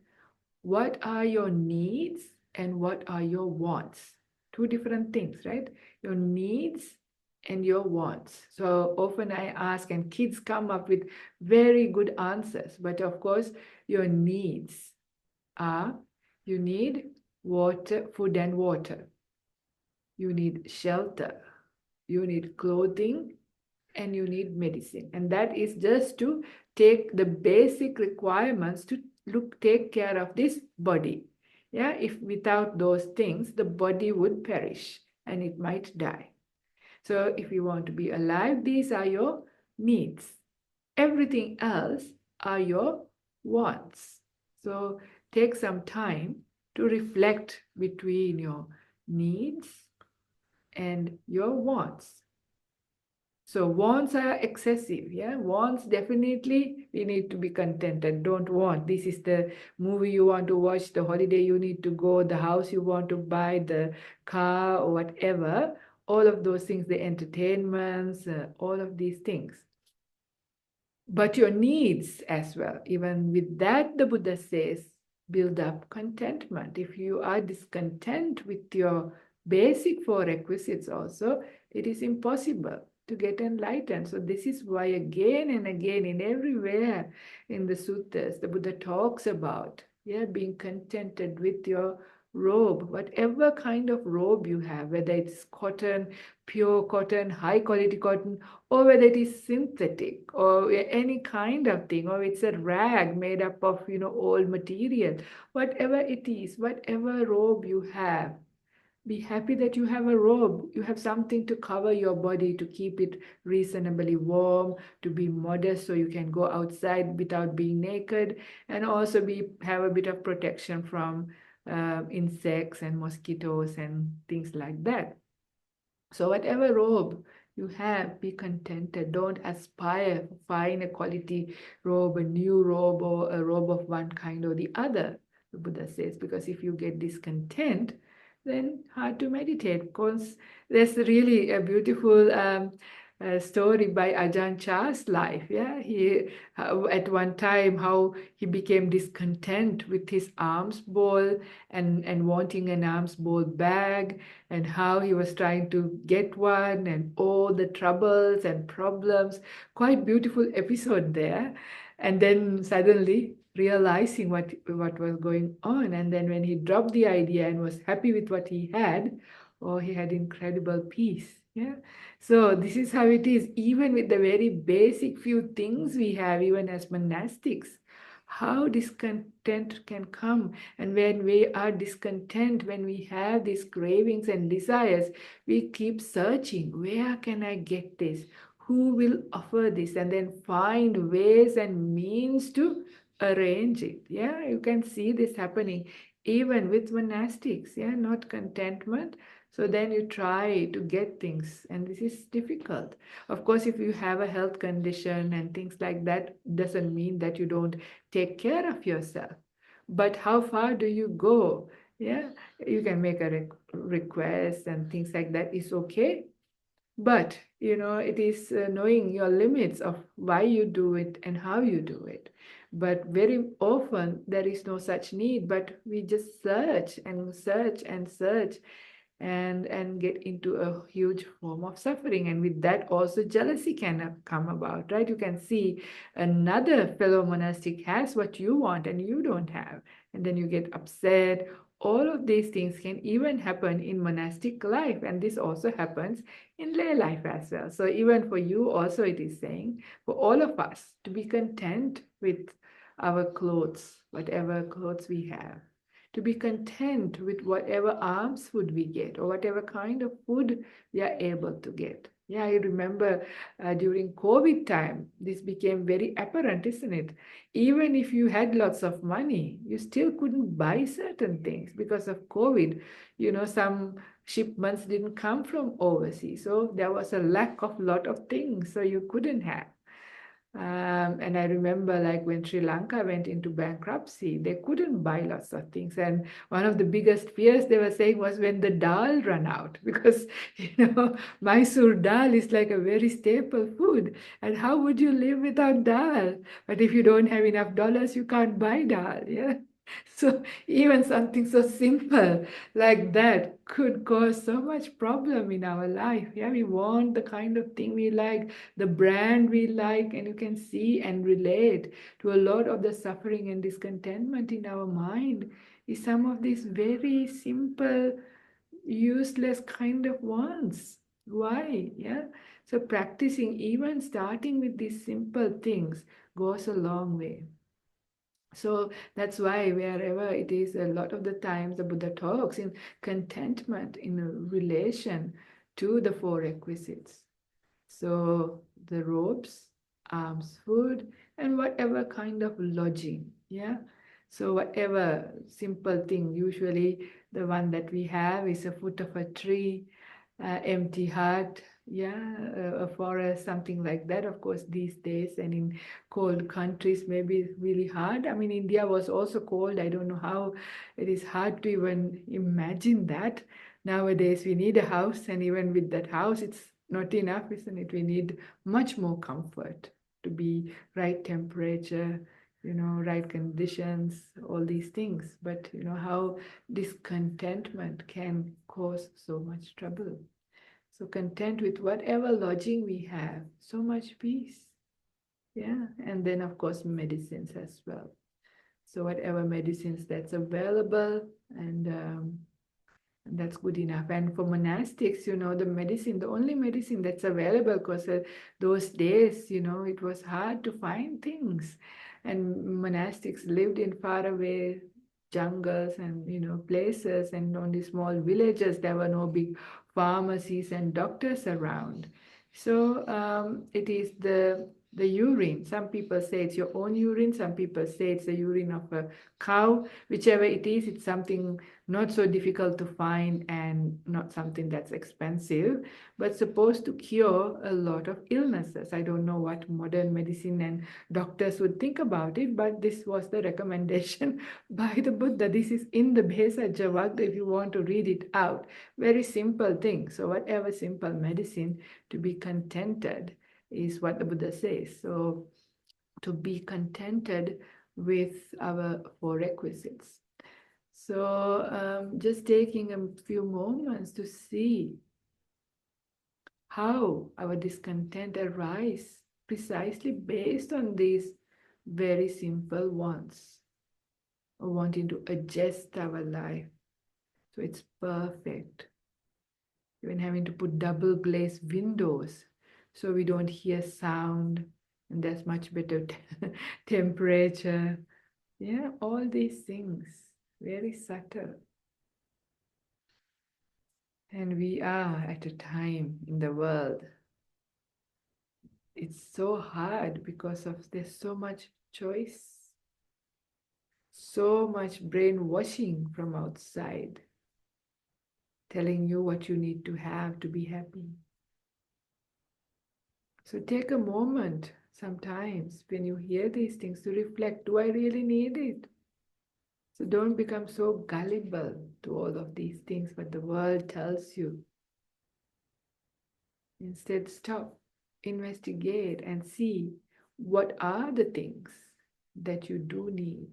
what are your needs and what are your wants. Two different things, right? Your needs and your wants. So often I ask, and kids come up with very good answers. But of course, your needs are you need water, food and water. You need shelter. You need clothing and you need medicine. And that is just to take the basic requirements to take care of this body. Yeah, if without those things, the body would perish and it might die. So if you want to be alive, these are your needs. Everything else are your wants. So take some time to reflect between your needs and your wants. So wants are excessive, yeah. Wants definitely we need to be contented. Don't want. This is the movie you want to watch, the holiday you need to go, the house you want to buy, the car or whatever. All of those things, the entertainments, all of these things. But your needs as well. Even with that, the Buddha says, build up contentment. If you are discontent with your basic four requisites also, it is impossible to get enlightened. So this is why again and again in everywhere in the suttas, the Buddha talks about being contented with your robe, whatever kind of robe you have, whether it's cotton, pure cotton, high quality cotton, or whether it is synthetic or any kind of thing, or it's a rag made up of old material, whatever it is, whatever robe you have, be happy that you have a robe. You have something to cover your body, to keep it reasonably warm, to be modest so you can go outside without being naked, and also have a bit of protection from insects and mosquitoes and things like that. So whatever robe you have, be contented. Don't aspire to find a quality robe, a new robe, or a robe of one kind or the other, the Buddha says, because if you get discontent, then hard to meditate. Because there's really a beautiful story by Ajahn Chah's life. Yeah, he at one time how he became discontent with his alms bowl and wanting an alms bowl bag, and how he was trying to get one and all the troubles and problems. Quite beautiful episode there. And then suddenly realizing what was going on. And then when he dropped the idea and was happy with what he had, oh, he had incredible peace. Yeah. So this is how it is, even with the very basic few things we have, even as monastics. how discontent can come. And when we are discontent, when we have these cravings and desires, we keep searching, where can I get this? Who will offer this? And then find ways and means to arrange it. Yeah, you can see this happening even with monastics. Yeah, not contentment. So then you try to get things, and this is difficult. Of course, if you have a health condition and things like that, doesn't mean that you don't take care of yourself. But how far do you go? Yeah, you can make a request and things like that is okay. But, it is knowing your limits of why you do it and how you do it. But very often there is no such need, but we just search and search and search and get into a huge form of suffering, and with that also jealousy can come about, right? You can see another fellow monastic has what you want and you don't have, and then you get upset. All of these things can even happen in monastic life, and this also happens in lay life as well. So even for you also, it is saying for all of us to be content with our clothes, whatever clothes we have, to be content with whatever alms food we get or whatever kind of food we are able to get. Yeah, I remember during COVID time, this became very apparent, isn't it? Even if you had lots of money, you still couldn't buy certain things because of COVID. Some shipments didn't come from overseas, so there was a lack of lot of things, so you couldn't have. And I remember like when Sri Lanka went into bankruptcy, they couldn't buy lots of things. And one of the biggest fears they were saying was when the dal ran out, because, Mysore dal is like a very staple food. And how would you live without dal? But if you don't have enough dollars, you can't buy dal. Yeah. So even something so simple like that could cause so much problem in our life. Yeah, we want the kind of thing we like, the brand we like, and you can see and relate to a lot of the suffering and discontentment in our mind is some of these very simple, useless kind of wants. Why? Yeah. So practicing, even starting with these simple things, goes a long way. So that's why wherever it is, a lot of the times the Buddha talks in contentment in relation to the four requisites. So the robes, alms food, and whatever kind of lodging. Yeah. So whatever simple thing, usually the one that we have is a foot of a tree, empty hut, yeah, a forest, something like that. Of course, these days and in cold countries, maybe really hard. I mean, India was also cold. I don't know how it is hard to even imagine that. Nowadays, we need a house, and even with that house, it's not enough, isn't it? We need much more comfort to be right temperature, right conditions, all these things. But how discontentment can cause so much trouble. So content with whatever lodging we have, so much peace. Yeah. And then of course medicines as well. So whatever medicines that's available, and that's good enough. And for monastics, the medicine, the only medicine that's available, because those days, it was hard to find things. And monastics lived in faraway jungles and, places, and only small villages. There were no big pharmacies and doctors around. So it is the urine. Some people say it's your own urine. Some people say it's the urine of a cow. Whichever it is, it's something not so difficult to find and not something that's expensive, but supposed to cure a lot of illnesses. I don't know what modern medicine and doctors would think about it, but this was the recommendation by the Buddha. This is in the Bhesa Javagda if you want to read it out. Very simple thing. So whatever simple medicine, to be contented is what the Buddha says. So to be contented with our four requisites. So just taking a few moments to see how our discontent arises precisely based on these very simple wants, or wanting to adjust our life so it's perfect. Even having to put double glazed windows so we don't hear sound and there's much better temperature. Yeah, all these things, very subtle. And we are at a time in the world. It's so hard because of there's so much choice, so much brainwashing from outside, telling you what you need to have to be happy. So take a moment sometimes when you hear these things to reflect, do I really need it? So don't become so gullible to all of these things what the world tells you. Instead, stop, investigate, and see what are the things that you do need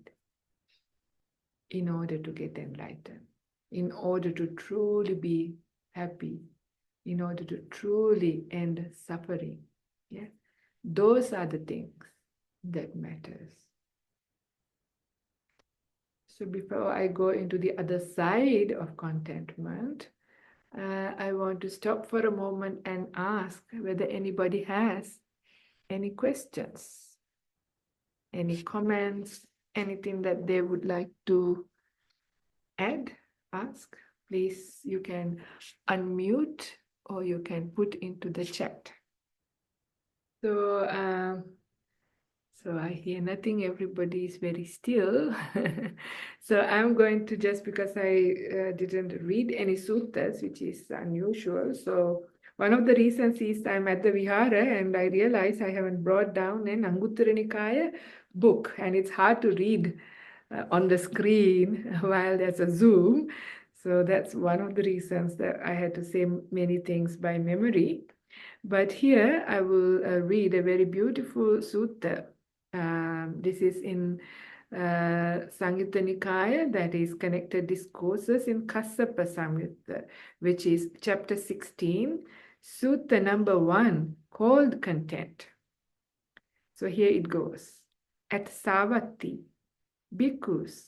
in order to get enlightened, in order to truly be happy, in order to truly end suffering. Yeah, those are the things that matters. So before I go into the other side of contentment, I want to stop for a moment and ask whether anybody has any questions, any comments, anything that they would like to add, ask. Please, you can unmute or you can put into the chat. So, so I hear nothing, everybody is very still. So I'm going to, just because I didn't read any suttas, which is unusual. So one of the reasons is I'm at the Vihara and I realize I haven't brought down an Anguttara Nikaya book and it's hard to read on the screen while there's a Zoom. So that's one of the reasons that I had to say many things by memory. But here I will read a very beautiful sutta. This is in Samyutta Nikaya, that is Connected Discourses in Kassapa Samyutta, which is chapter 16, sutta number 1, called Content. So here it goes. At Savatthi, bhikkhus,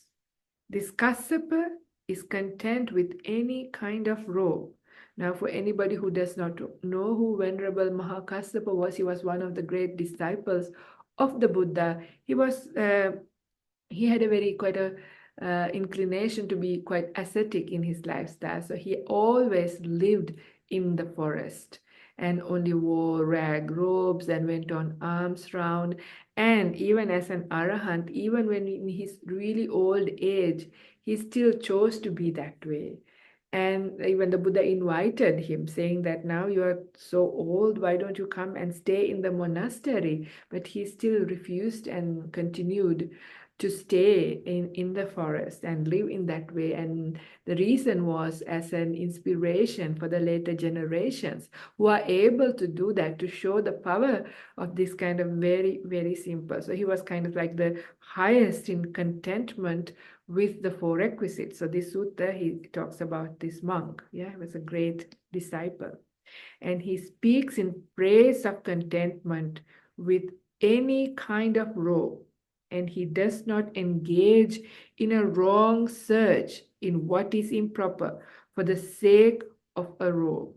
this Kassapa is content with any kind of robe. Now, for anybody who does not know who Venerable Mahakassapa was, he was one of the great disciples of the Buddha. He had a very quite a inclination to be quite ascetic in his lifestyle. So he always lived in the forest and only wore rag robes and went on alms round. And even as an arahant, even when in his really old age, he still chose to be that way. And even the Buddha invited him, saying that now you are so old, why don't you come and stay in the monastery? But he still refused and continued to stay in the forest and live in that way. And the reason was as an inspiration for the later generations who are able to do that, to show the power of this kind of very, very simple. So he was kind of like the highest in contentment with the four requisites. So this sutta, he talks about this monk. Yeah, he was a great disciple. And he speaks in praise of contentment with any kind of robe. And he does not engage in a wrong search in what is improper for the sake of a robe.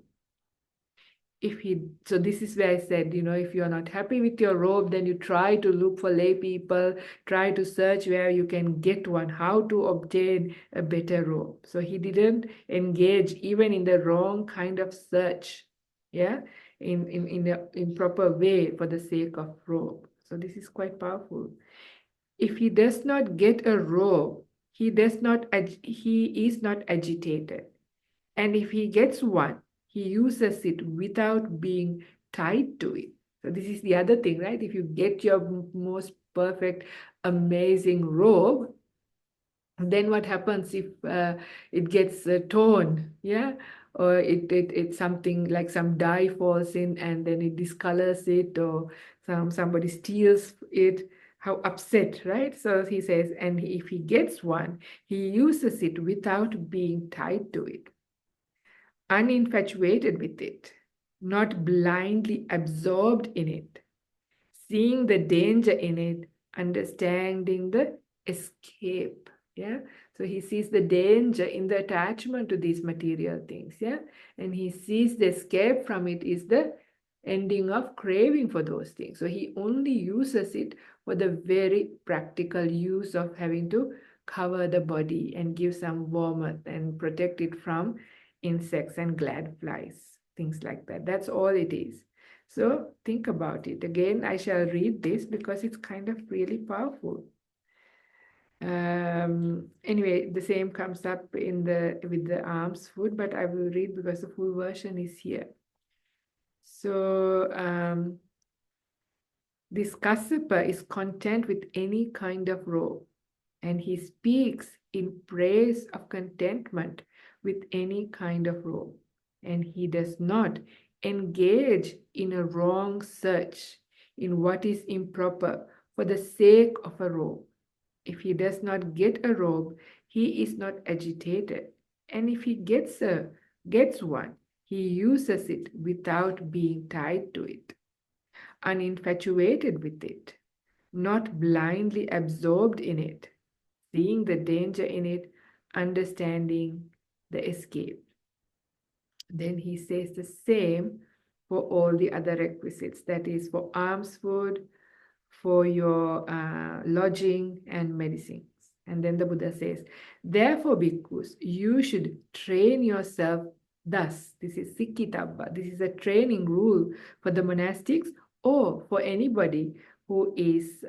So this is where I said, if you're not happy with your robe, then you try to look for lay people, try to search where you can get one, how to obtain a better robe. So he didn't engage even in the wrong kind of search, yeah, in the improper way for the sake of robe. So this is quite powerful. If he does not get a robe, he is not agitated. And if he gets one, he uses it without being tied to it. So this is the other thing, right? If you get your most perfect, amazing robe, then what happens if it gets torn, yeah? Or it's something like some dye falls in and then it discolors it, or somebody steals it. How upset, right? So he says, and if he gets one, he uses it without being tied to it, uninfatuated with it, not blindly absorbed in it, seeing the danger in it, understanding the escape. Yeah. So he sees the danger in the attachment to these material things. Yeah. And he sees the escape from it is the ending up craving for those things. So he only uses it for the very practical use of having to cover the body and give some warmth and protect it from insects and glad flies, things like that. That's all it is. So think about it. Again, I shall read this because it's kind of really powerful. Anyway, the same comes up in the with the alms food, but I will read because the full version is here. So this Kassapa is content with any kind of robe, and he speaks in praise of contentment with any kind of robe, and he does not engage in a wrong search in what is improper for the sake of a robe. If he does not get a robe, he is not agitated, and if he gets one, he uses it without being tied to it, uninfatuated with it, not blindly absorbed in it, seeing the danger in it, understanding the escape. Then he says the same for all the other requisites, that is for alms food, for your lodging and medicines. And then the Buddha says, therefore, bhikkhus, you should train yourself thus. This is Sikhitabba. This is a training rule for the monastics or for anybody who is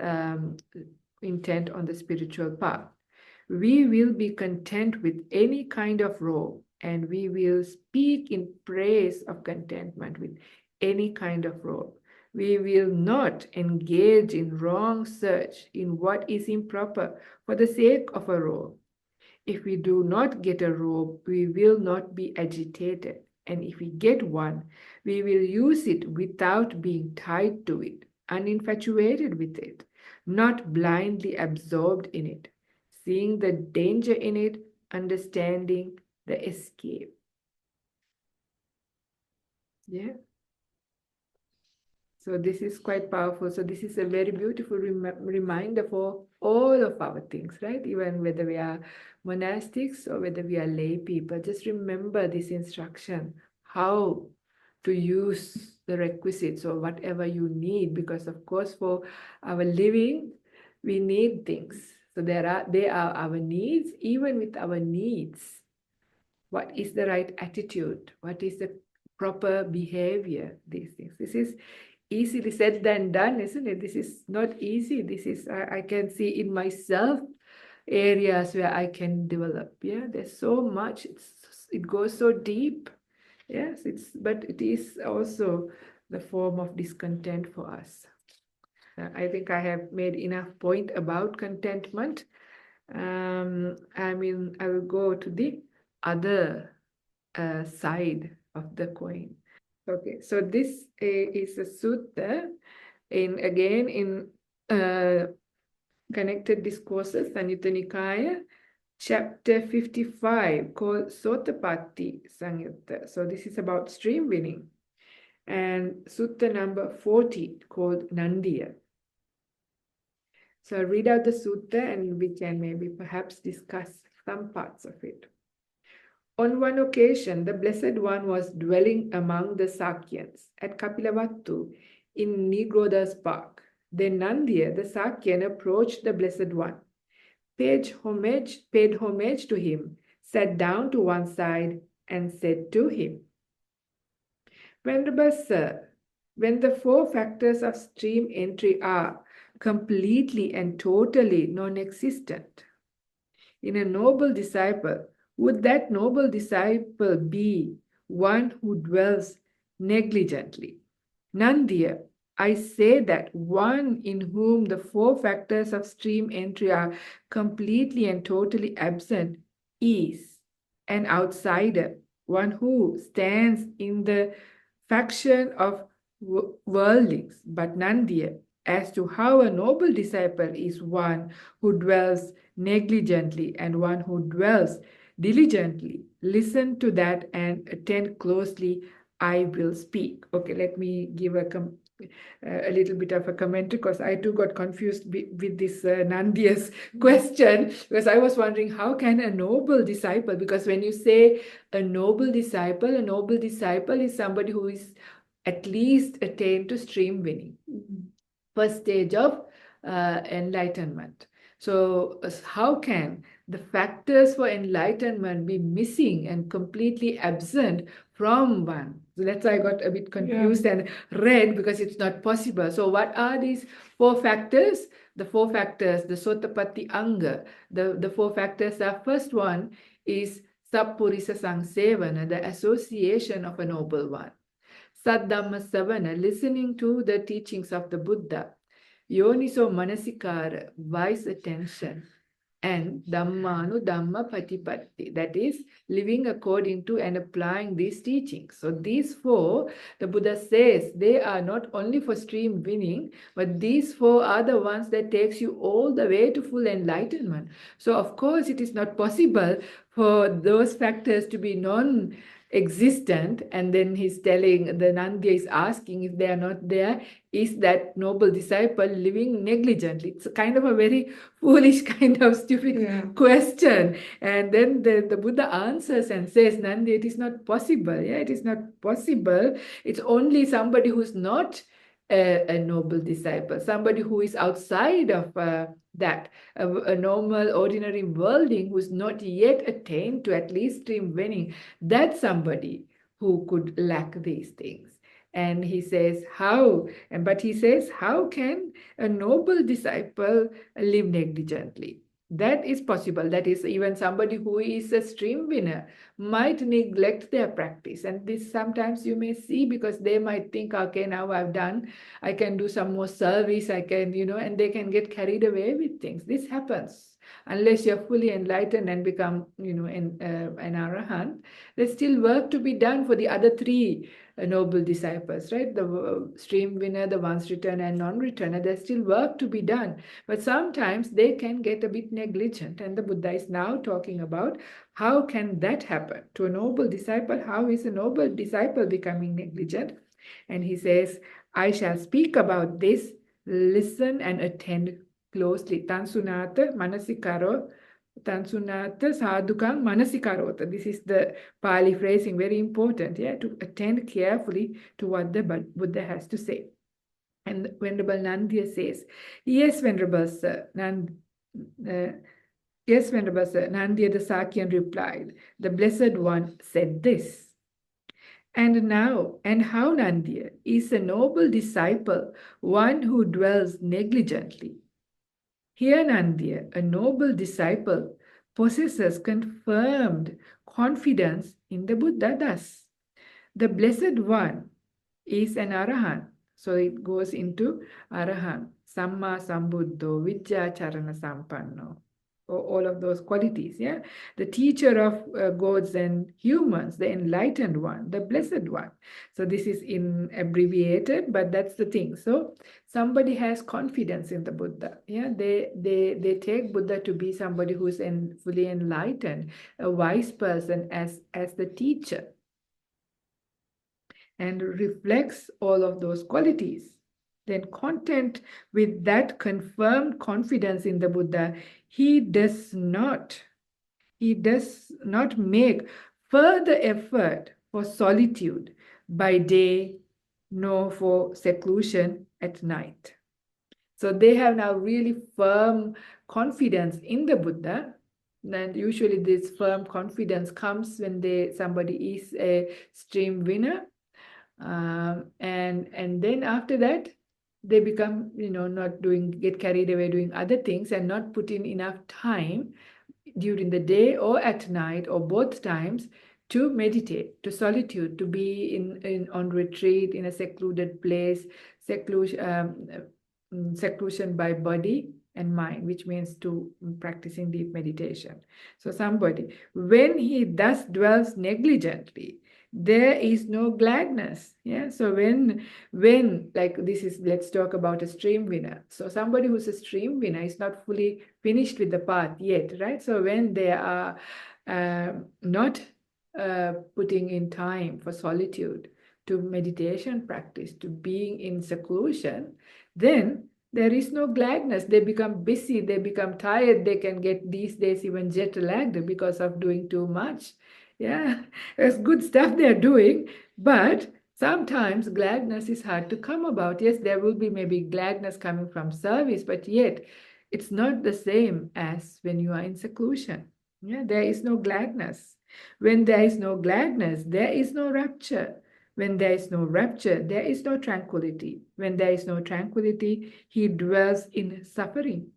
intent on the spiritual path. We will be content with any kind of robe, and we will speak in praise of contentment with any kind of robe. We will not engage in wrong search in what is improper for the sake of a robe. If we do not get a robe, we will not be agitated. And if we get one, we will use it without being tied to it, uninfatuated with it, not blindly absorbed in it, seeing the danger in it, understanding the escape. Yeah. So this is quite powerful. So this is a very beautiful reminder for all of our things, right? Even whether we are monastics or whether we are lay people, just remember this instruction, how to use the requisites or whatever you need, because of course for our living, we need things. So they are our needs. Even with our needs, what is the right attitude? What is the proper behavior? These things. This is easily said than done, isn't it? This is not easy. This is, I can see in myself areas where I can develop. Yeah, there's so much. It goes so deep. Yes, but it is also the form of discontent for us. I think I have made enough point about contentment. I will go to the other side of the coin. Okay, so this is a sutta in Connected Discourses, Samyutta Nikaya, chapter 55, called Sotapatti Samyutta. So this is about stream winning. And sutta number 40, called Nandiya. So I'll read out the sutta and we can maybe perhaps discuss some parts of it. On one occasion, the Blessed One was dwelling among the Sakyans at Kapilavattu in Nigroda's park. Then Nandiya, the Sakyan, approached the Blessed One, paid homage to him, sat down to one side, and said to him, Venerable Sir, when the four factors of stream entry are completely and totally non-existent, in a noble disciple, would that noble disciple be one who dwells negligently? Nandiya, I say that one in whom the four factors of stream entry are completely and totally absent is an outsider, one who stands in the faction of worldlings. But Nandiya, as to how a noble disciple is one who dwells negligently and one who dwells diligently, listen to that and attend closely. I will speak. Okay, let me give a little bit of a commentary because I too got confused with this Nandiya's question, because I was wondering how can a noble disciple, because when you say a noble disciple is somebody who is at least attain to stream winning. First stage of enlightenment. So, how can the factors for enlightenment be missing and completely absent from one? So that's why I got a bit confused and read, because it's not possible. So, what are these four factors? The four factors, the Sotapatti Anga, the four factors are: first one is Sappurisa Sangsevana, the association of a noble one. Saddhamma Savana, listening to the teachings of the Buddha. Yoniso Manasikara, wise attention. And Dhammanu Dhamma Patipatti, that is, living according to and applying these teachings. So these four, the Buddha says, they are not only for stream winning, but these four are the ones that takes you all the way to full enlightenment. So of course it is not possible for those factors to be non-existent, and then he's telling, the Nandya is asking, if they are not there, is that noble disciple living negligently? It's kind of a very foolish, kind of stupid question. And then the Buddha answers and says, Nandi, it is not possible. Yeah, it is not possible. It's only somebody who's not a noble disciple, somebody who is outside of that, a normal, ordinary worldling who's not yet attained to at least stream winning. That's somebody who could lack these things. And he says, how? But he says, how can a noble disciple live negligently? That is possible. That is, even somebody who is a stream winner might neglect their practice. And this sometimes you may see, because they might think, okay, now I've done, I can do some more service, I can, and they can get carried away with things. This happens. Unless you're fully enlightened and become, an arahant, there's still work to be done for the other three noble disciples, right? The stream winner, the once returner, and non-returner. There's still work to be done. But sometimes they can get a bit negligent. And the Buddha is now talking about how can that happen to a noble disciple? How is a noble disciple becoming negligent? And he says, I shall speak about this. Listen and attend closely. Tansunata manasikaro. Tansunata sadhukang manasikarota. This is the Pali phrasing, very important, to attend carefully to what the Buddha has to say. And Venerable Nandya says, yes, Venerable Sir, yes, Venerable Sir, Nandya the Sakyan replied, the Blessed One said this. And now, and how, Nandya, is a noble disciple one who dwells negligently? Here, Nandya, a noble disciple, possesses confirmed confidence in the Buddha thus. The Blessed One is an Arahant. So it goes into Arahant, Samma Sambuddho, Vijjacharana Sampanno. All of those qualities, the teacher of gods and humans, the enlightened one, the blessed one. So this is in abbreviated, but that's the thing. So somebody has confidence in the Buddha. They take Buddha to be somebody who's fully enlightened, a wise person as the teacher, and reflects all of those qualities. Then content with that confirmed confidence in the Buddha, he does not make further effort for solitude by day, nor for seclusion at night. So they have now really firm confidence in the Buddha. And usually this firm confidence comes when somebody is a stream winner. And then after that, they become, not get carried away doing other things and not put in enough time during the day or at night or both times to meditate, to solitude, to be on retreat in a secluded place, seclusion by body and mind, which means to practicing deep meditation. So somebody, when he thus dwells negligently, there is no gladness. So when like this is, let's talk about a stream winner. So somebody who's a stream winner is not fully finished with the path yet, right? So when they are not putting in time for solitude, to meditation practice, to being in seclusion, then there is no gladness. They become busy, they become tired, they can get these days even jet lagged because of doing too much. There's good stuff they're doing, but Sometimes gladness is hard to come about. Yes, there will be maybe gladness coming from service, but yet it's not the same as when you are in seclusion. Yeah, there is no gladness. When there is no gladness, there is no rapture. When there is no rapture, there is no tranquility. When there is no tranquility, he dwells in suffering.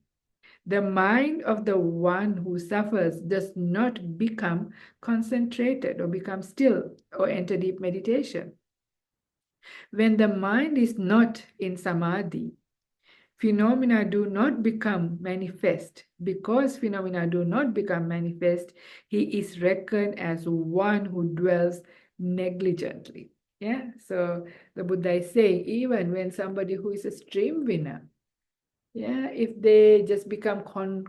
The mind of the one who suffers does not become concentrated or become still or enter deep meditation. When the mind is not in samadhi, phenomena do not become manifest. Because phenomena do not become manifest, he is reckoned as one who dwells negligently. Yeah, so the Buddha is saying, even when somebody who is a stream winner, yeah, if they just become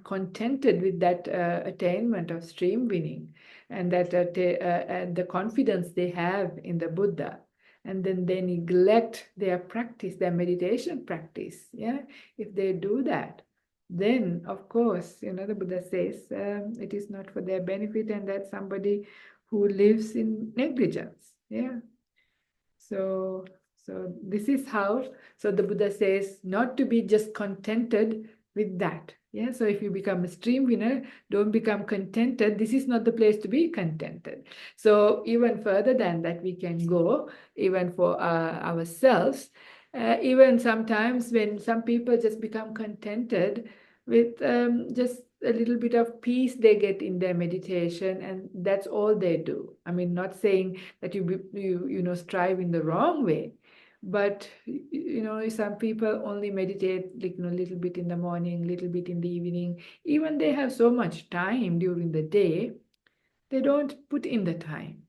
contented with that attainment of stream winning and that and the confidence they have in the Buddha, and then they neglect their practice, their meditation practice, yeah, if they do that, then of course, the Buddha says it is not for their benefit, and that's somebody who lives in negligence, yeah. So, so this is how, so the Buddha says not to be just contented with that. Yeah, so if you become a stream winner, don't become contented. This is not the place to be contented. So even further than that, we can go, even for ourselves. Even sometimes when some people just become contented with just a little bit of peace they get in their meditation, and that's all they do. I mean, not saying that you strive in the wrong way, but some people only meditate like a little bit in the morning, little bit in the evening. Even they have so much time during the day, they don't put in the time.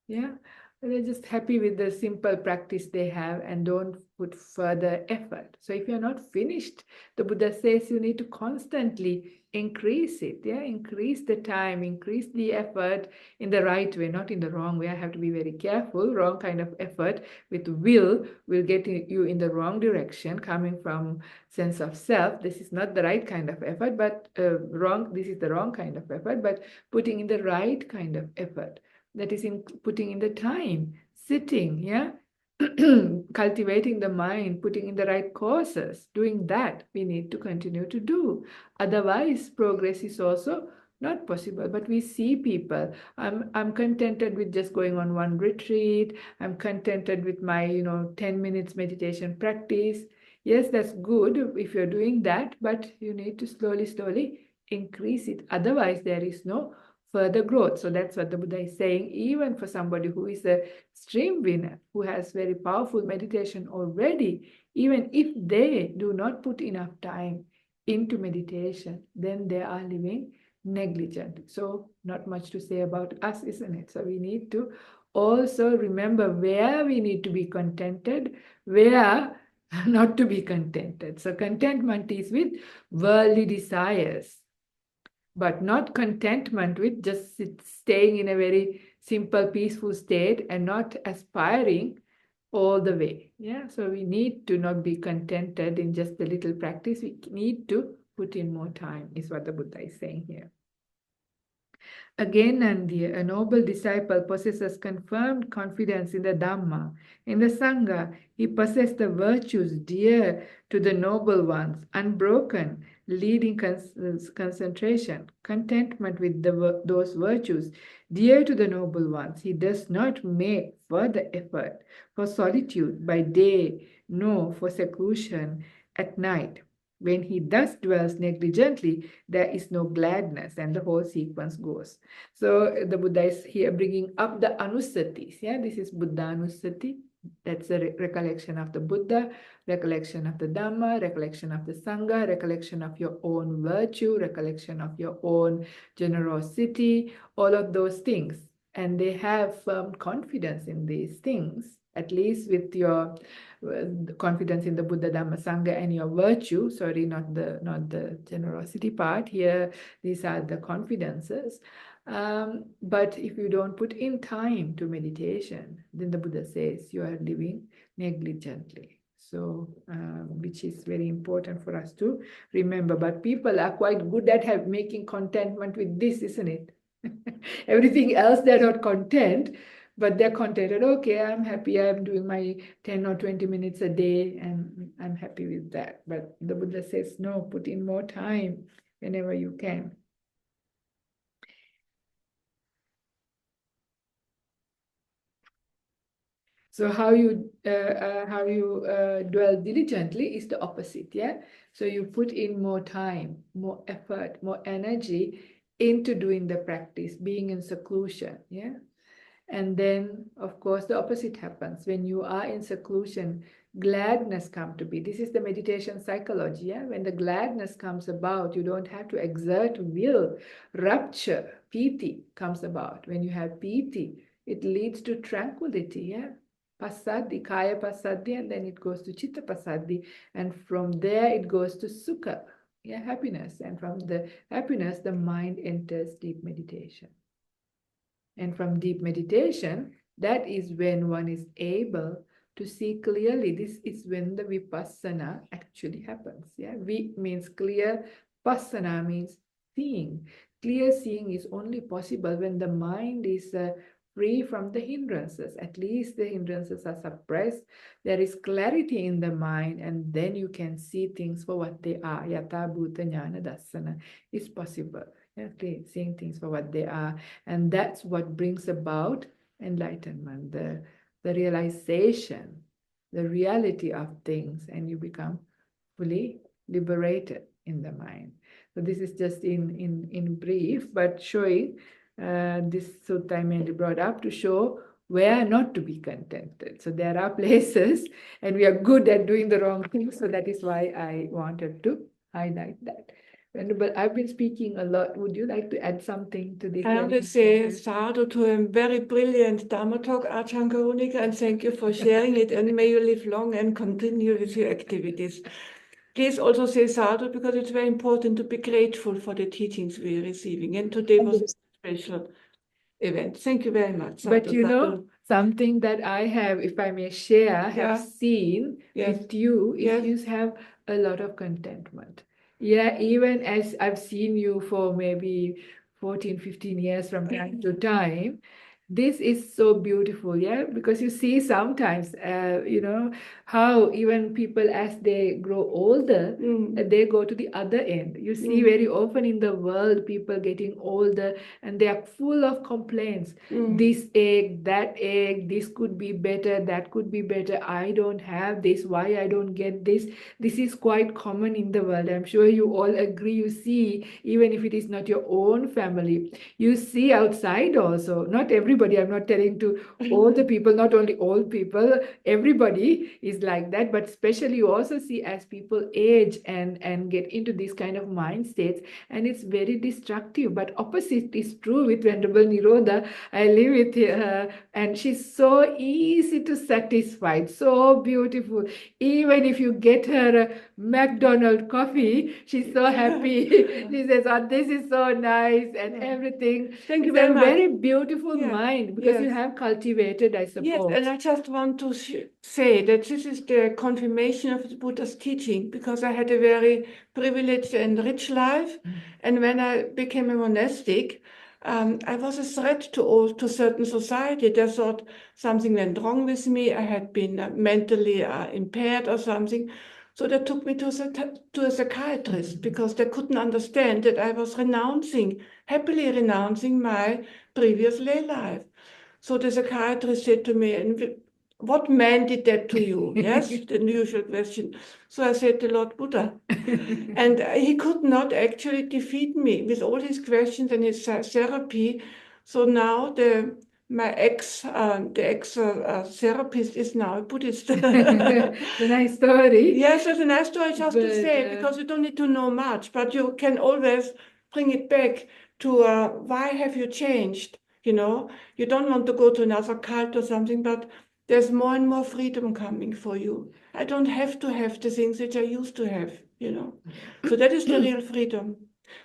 Yeah, they're just happy with the simple practice they have and don't put further effort. So if you're not finished, the Buddha says you need to constantly increase it. Yeah, increase the time, increase the effort in the right way, not in the wrong way. I have to be very careful. Wrong kind of effort with will get you in the wrong direction, coming from sense of self. This is not the right kind of effort, but wrong. This is the wrong kind of effort, but putting in the right kind of effort, that is in putting in the time, sitting, yeah, cultivating the mind, putting in the right courses, doing that we need to continue to do. Otherwise, progress is also not possible. But we see people, I'm contented with just going on one retreat, I'm contented with my 10 minutes meditation practice. Yes, that's good if you're doing that, but you need to slowly increase it. Otherwise, there is no further growth. So that's what the Buddha is saying. Even for somebody who is a stream winner, who has very powerful meditation already, even if they do not put enough time into meditation, then they are living negligent. So not much to say about us, isn't it? So we need to also remember where we need to be contented, where not to be contented. So contentment is with worldly desires, but not contentment with just staying in a very simple, peaceful state and not aspiring all the way. Yeah, so we need to not be contented in just a little practice. We need to put in more time, is what the Buddha is saying here. Again and again, a noble disciple possesses confirmed confidence in the Dhamma. In the Sangha, he possesses the virtues dear to the noble ones, unbroken, leading concentration, contentment with those virtues dear to the noble ones. He does not make further effort for solitude by day, nor for seclusion at night. When he thus dwells negligently, there is no gladness, and the whole sequence goes. So the Buddha is here bringing up the anusatis. Yeah, this is Buddha anusati. That's a recollection of the Buddha, recollection of the Dhamma, recollection of the Sangha, recollection of your own virtue, recollection of your own generosity, all of those things. And they have firm confidence in these things, at least with your confidence in the Buddha, Dhamma, Sangha, and your virtue. Sorry, not the generosity part here. These are the confidences. But if you don't put in time to meditation, then the Buddha says you are living negligently. So, which is very important for us to remember. But people are quite good at making contentment with this, isn't it? Everything else they're not content, but they're contented. Okay, I'm happy. I'm doing my 10 or 20 minutes a day and I'm happy with that. But the Buddha says, no, put in more time whenever you can. So how you dwell diligently is the opposite, yeah? So you put in more time, more effort, more energy into doing the practice, being in seclusion, yeah? And then, of course, the opposite happens. When you are in seclusion, gladness comes to be. This is the meditation psychology, yeah? When the gladness comes about, you don't have to exert will. Rapture, piti comes about. When you have piti, it leads to tranquility, yeah? Passaddhi, kaya passaddhi, and then it goes to chitta passaddhi. And from there, it goes to sukha, yeah, happiness. And from the happiness, the mind enters deep meditation. And from deep meditation, that is when one is able to see clearly. This is when the vipassana actually happens. Yeah, vi means clear, passana means seeing. Clear seeing is only possible when the mind is free from the hindrances. At least the hindrances are suppressed. There is clarity in the mind, and then you can see things for what they are. Yata bhuta jnana dassana is possible. Yeah, seeing things for what they are. And that's what brings about enlightenment, the realization, the reality of things, and you become fully liberated in the mind. So this is just in brief, but showing this sutta I mainly brought up to show where not to be contented. So there are places, and we are good at doing the wrong things. So that is why I wanted to highlight that. Venerable, I've been speaking a lot. Would you like to add something to this? I want to say sadhu to a very brilliant Dharma talk, Ajahn Karunika, and thank you for sharing it, and may you live long and continue with your activities. Please also say sadhu, because it's very important to be grateful for the teachings we are receiving, and today was a special event. Thank you very much. But Sadhu, you know, sadhu. something that I have, if I may share, have Yeah. seen Yes. with you is Yes. you have a lot of contentment. Yeah, even as I've seen you for maybe 14, 15 years from time to time, this is so beautiful, yeah, because you see sometimes, how even people as they grow older, they go to the other end. You see very often in the world, people getting older and they are full of complaints. This ache, that ache, this could be better, that could be better. I don't have this, why I don't get this. This is quite common in the world. I'm sure you all agree. You see, even if it is not your own family, you see outside also. Not everybody, I'm not telling to all the people, not only old people, everybody is like that. But especially you also see as people age and get into this kind of mind states, and it's very destructive. But opposite is true with Venerable Nirodha. I live with her, and she's so easy to satisfy, so beautiful. Even if you get her a McDonald's coffee, she's so happy. She says, oh, this is so nice, and everything. Thank you It's very a much. very beautiful Yeah. mind, because you Yes. have cultivated, I Yes, suppose. and I just want to say that this is the confirmation of the Buddha's teaching, because I had a very privileged and rich life. And when I became a monastic, I was a threat to certain society. They thought something went wrong with me. I had been mentally impaired or something. So they took me to a psychiatrist, because they couldn't understand that I was happily renouncing my previous lay life. So the psychiatrist said to me, "And what man did that to you?" Yes, the usual question. So I said, "The Lord Buddha." And he could not actually defeat me with all his questions and his therapy. So now the ex therapist is now a Buddhist. It's a nice story. Yes, it's a nice story just to But, say, because you don't need to know much, but you can always bring it back to why have you changed? You know, you don't want to go to another cult or something, but there's more and more freedom coming for you. I don't have to have the things which I used to have, you know. So that is the real freedom.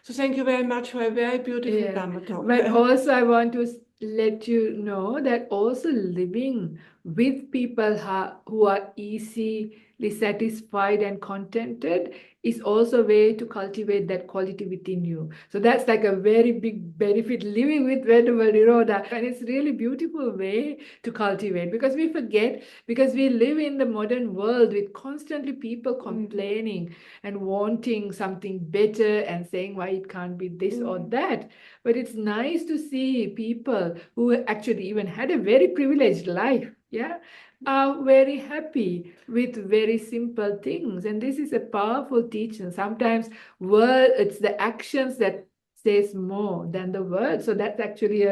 So thank you very much for a very beautiful Yeah. Dharma talk. But also I want to let you know that also living with people who are easy completely satisfied and contented is also a way to cultivate that quality within you. So that's like a very big benefit living with Venerable Nirodha. And it's really beautiful way to cultivate, because we forget, because we live in the modern world with constantly people complaining and wanting something better and saying why it can't be this or that. But it's nice to see people who actually even had a very privileged life, yeah, are very happy with very simple things. And this is a powerful teaching. Sometimes it's the actions that says more than the words. So that's actually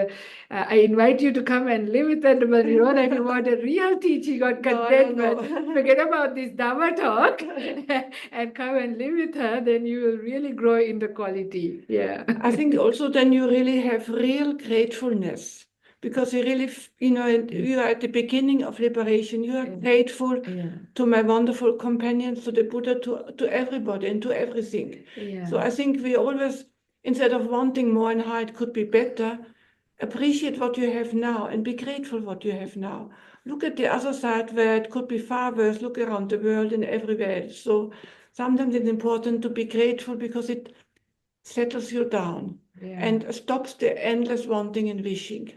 I invite you to come and live with Venerable Nirodha if you want a real teaching on contentment. Forget about this Dhamma talk and come and live with her, then you will really grow in the quality. Yeah. I think also then you really have real gratefulness, because you really, you are at the beginning of liberation. You are grateful to my wonderful companions, to the Buddha, to everybody and to everything. So I think we always, instead of wanting more and how it could be better, appreciate what you have now and be grateful what you have now. Look at the other side where it could be far worse. Look around the world and everywhere else. So sometimes it's important to be grateful, because it settles you down and stops the endless wanting and wishing.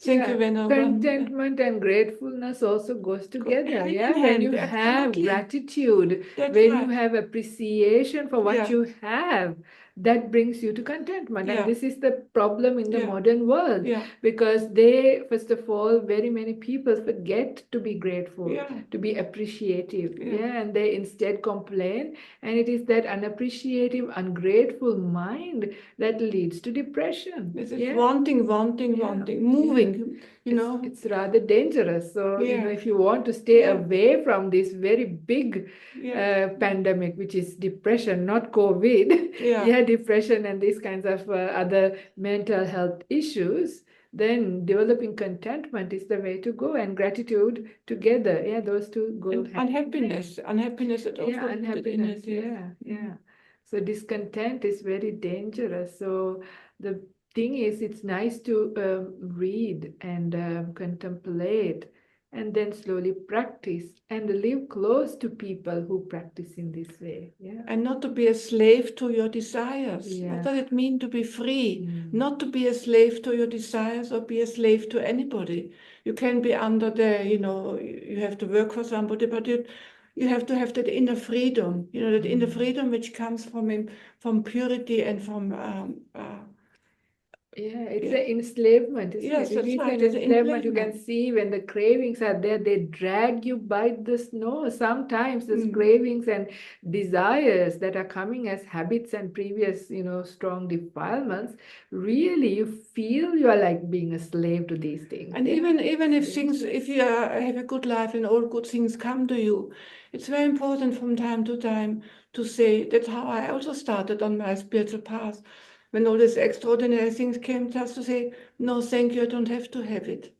Thank you, Venerable. Contentment and gratefulness also goes together. hand in Yeah, when hand, you have absolutely. gratitude, That's when you right. have appreciation for what Yeah. you have, that brings you to contentment. Yeah. And this is the problem in the Yeah. modern world, Yeah. because they, first of all, very many people forget to be grateful, Yeah. to be appreciative. Yeah. And they instead complain. And it is that unappreciative, ungrateful mind that leads to depression. This is wanting, moving, It's rather dangerous. So, Yeah. if you want to stay Yeah. away from this very big pandemic, which is depression, not COVID, Yeah. depression and these kinds of other mental health issues, then developing contentment is the way to go, and gratitude together. Yeah, those two go And hand in hand. unhappiness is also rooted in Unhappiness. it. So discontent is very dangerous. So the thing is, it's nice to read and contemplate, and then slowly practice and live close to people who practice in this way. Yeah. And not to be a slave to your desires. Yeah. What does it mean to be free? Not to be a slave to your desires or be a slave to anybody. You can be under you have to work for somebody, but you have to have that inner freedom, that inner freedom which comes from purity and from it's an enslavement, isn't Yes, it? It that's is right. an It's an enslavement. You can enslavement. see when the cravings are there, they drag you by the snow. Sometimes these cravings and desires that are coming as habits and previous, strong defilements, really you feel you are like being a slave to these things. And even if you have a good life and all good things come to you, it's very important from time to time to say, that's how I also started on my spiritual path. When all these extraordinary things came, just to say, no, thank you, I don't have to have it.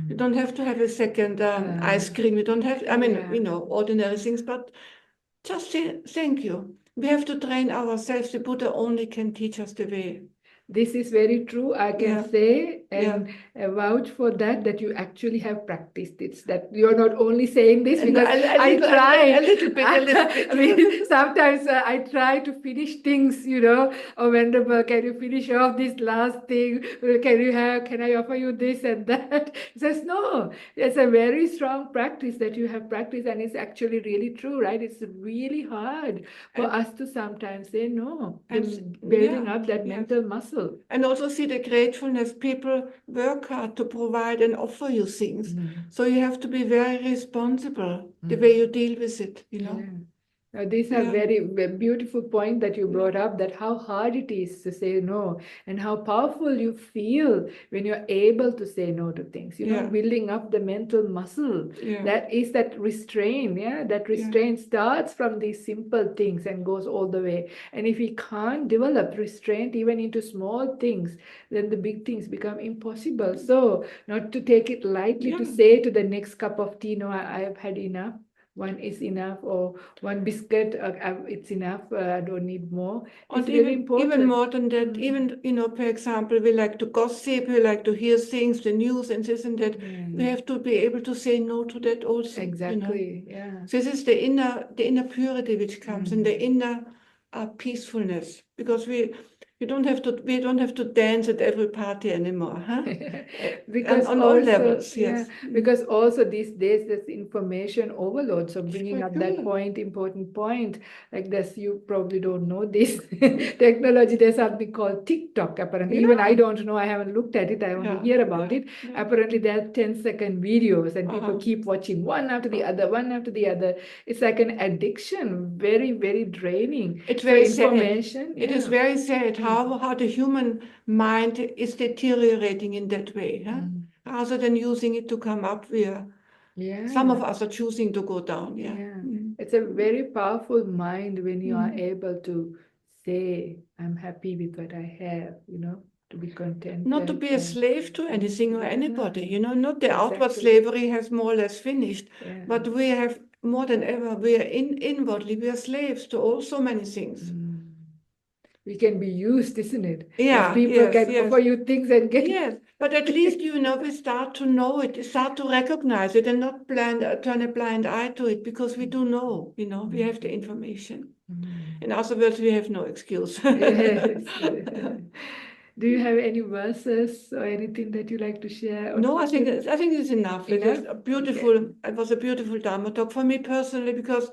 You don't have to have a second ice cream. You don't have, ordinary things, but just say thank you. We have to train ourselves. The Buddha only can teach us the way. This is very true. I can say and vouch for that you actually have practiced it. That you're not only saying this because I try. A little bit. I mean, sometimes I try to finish things, Oh, Venerable, can you finish off this last thing? Can I offer you this and that? He says, no, it's a very strong practice that you have practiced, and it's actually really true, right? It's really hard for us to sometimes say no, building up that mental muscle. And also see the gratefulness. People work hard to provide and offer you things. So you have to be very responsible the way you deal with it, These are very beautiful point that you brought up, that how hard it is to say no, and how powerful you feel when you're able to say no to things, building up the mental muscle. That is that restraint. That restraint starts from these simple things and goes all the way. And if we can't develop restraint even into small things, then the big things become impossible. So not to take it lightly, to say to the next cup of tea, no, I have had enough. one is enough, or one biscuit, it's enough, I don't need more. It's And really even important. more than that, even, for example, we like to gossip, we like to hear things, the news and this and that. We have to be able to say no to that also. Exactly, yeah. This is the inner purity which comes, and the inner peacefulness, because we don't have to dance at every party anymore, huh? Because on all also, levels, yeah, yes. because also these days there's information overload. So bringing up that Sure. important point, like this, you probably don't know this technology. There's something called TikTok. Apparently, even I don't know. I haven't looked at it. I only hear about it. Apparently, there are 10-second videos, and people keep watching one after the other, one after the other. It's like an addiction, very, very draining. It's So very sad. information, It is very sad how the human mind is deteriorating in that way, huh? Rather than using it to come up, some of us are choosing to go down. Yeah. It's a very powerful mind when you are Mm. able to say, I'm happy with what I have, to be content. Not to be a slave to anything or anybody, not the outward Exactly. slavery has more or less finished, Yeah. but we have more than ever, we are inwardly, we are slaves to all so many things. We can be used, isn't it? Yeah, People can yes. offer you things and get. Yes, but at least, we start to know it, start to recognize it, and not turn a blind eye to it, because we do know, we have the information. In other words, we have no excuse. Yes. Do you have any verses or anything that you like to share? No, I think it's enough. It is Enough? a beautiful. It was a beautiful Dharma talk for me personally, because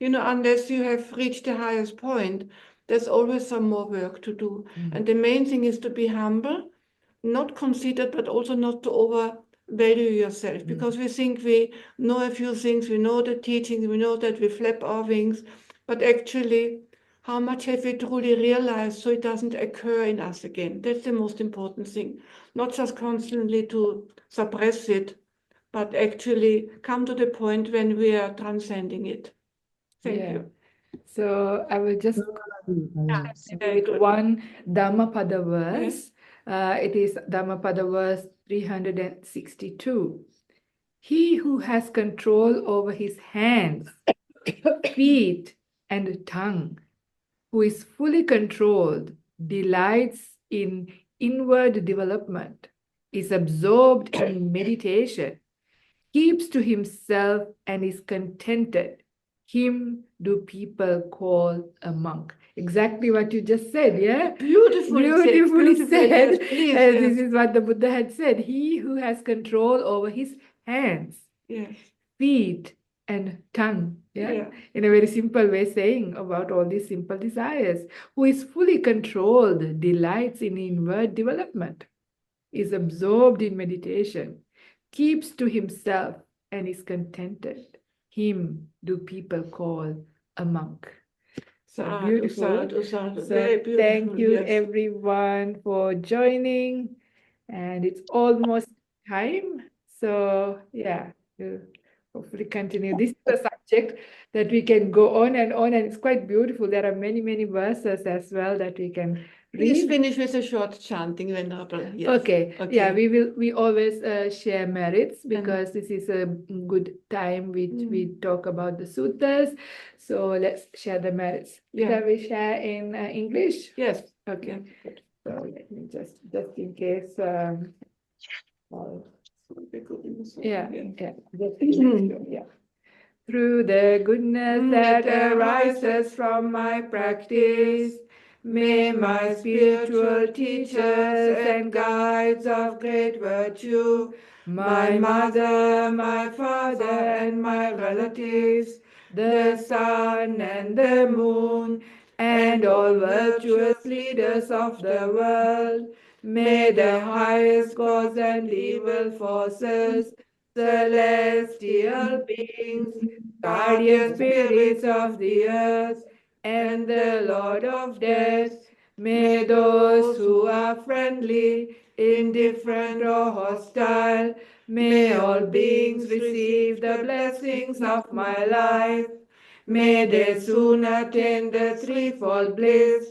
unless you have reached the highest point, there's always some more work to do. And the main thing is to be humble, not conceited, but also not to overvalue yourself, because we think we know a few things, we know the teachings, we know that we flap our wings, but actually, how much have we truly realized so it doesn't occur in us again? That's the most important thing. Not just constantly to suppress it, but actually come to the point when we are transcending it. Thank you. So I will just Very with good. one Dhammapada verse. It is Dhammapada verse 362. He who has control over his hands, feet, and tongue, who is fully controlled, delights in inward development, is absorbed in meditation, keeps to himself, and is contented. Him do people call a monk. Exactly what you just said, yeah? Beautifully said. Yes, please, yes. This is what the Buddha had said. He who has control over his hands, Yes. feet, and tongue. Yeah. In a very simple way, saying about all these simple desires, who is fully controlled, delights in inward development, is absorbed in meditation, keeps to himself, and is contented. Him do people call a monk. So beautiful. Very beautiful. Thank you, Yes. everyone, for joining. And it's almost time. So, yeah, we'll hopefully continue. This is a subject that we can go on, and it's quite beautiful. There are many, many verses as well that we can Please read. finish with a short chanting, Venerable. Yes. Okay. Yeah, we always share merits, because this is a good time which we talk about the suttas. So let's share the merits. Shall we share in English? Yes. Okay. So let me just in case. Yeah. Through the goodness that arises from my practice, may my spiritual teachers and guides of great virtue, my mother, my father, and my relatives, the sun and the moon, and all virtuous leaders of the world, may the highest gods and evil forces, celestial beings, guardian spirits of the earth, and the Lord of death, may those who are friendly, indifferent, or hostile, may all beings receive the blessings of my life. May they soon attain the threefold bliss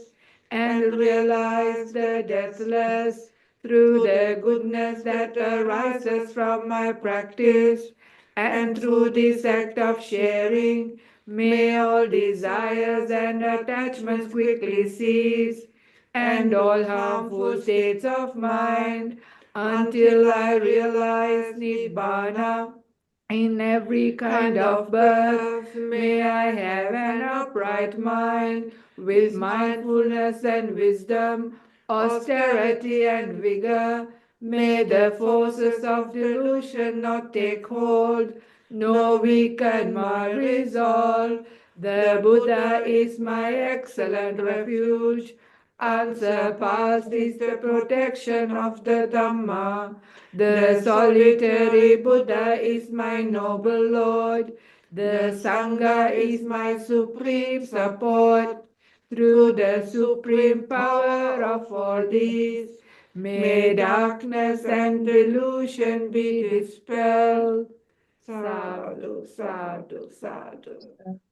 and realize the deathless through the goodness that arises from my practice. And through this act of sharing, may all desires and attachments quickly cease, and all harmful states of mind, until I realize Nibbana. In every kind of birth, may I have an upright mind, with mindfulness and wisdom, austerity and vigor. May the forces of delusion not take hold, nor weaken my resolve. The Buddha is my excellent refuge. Unsurpassed is the protection of the Dhamma. The solitary Buddha is my noble Lord. The Sangha is my supreme support. Through the supreme power of all these, may darkness and delusion be dispelled. Sadhu, sadhu, sadhu.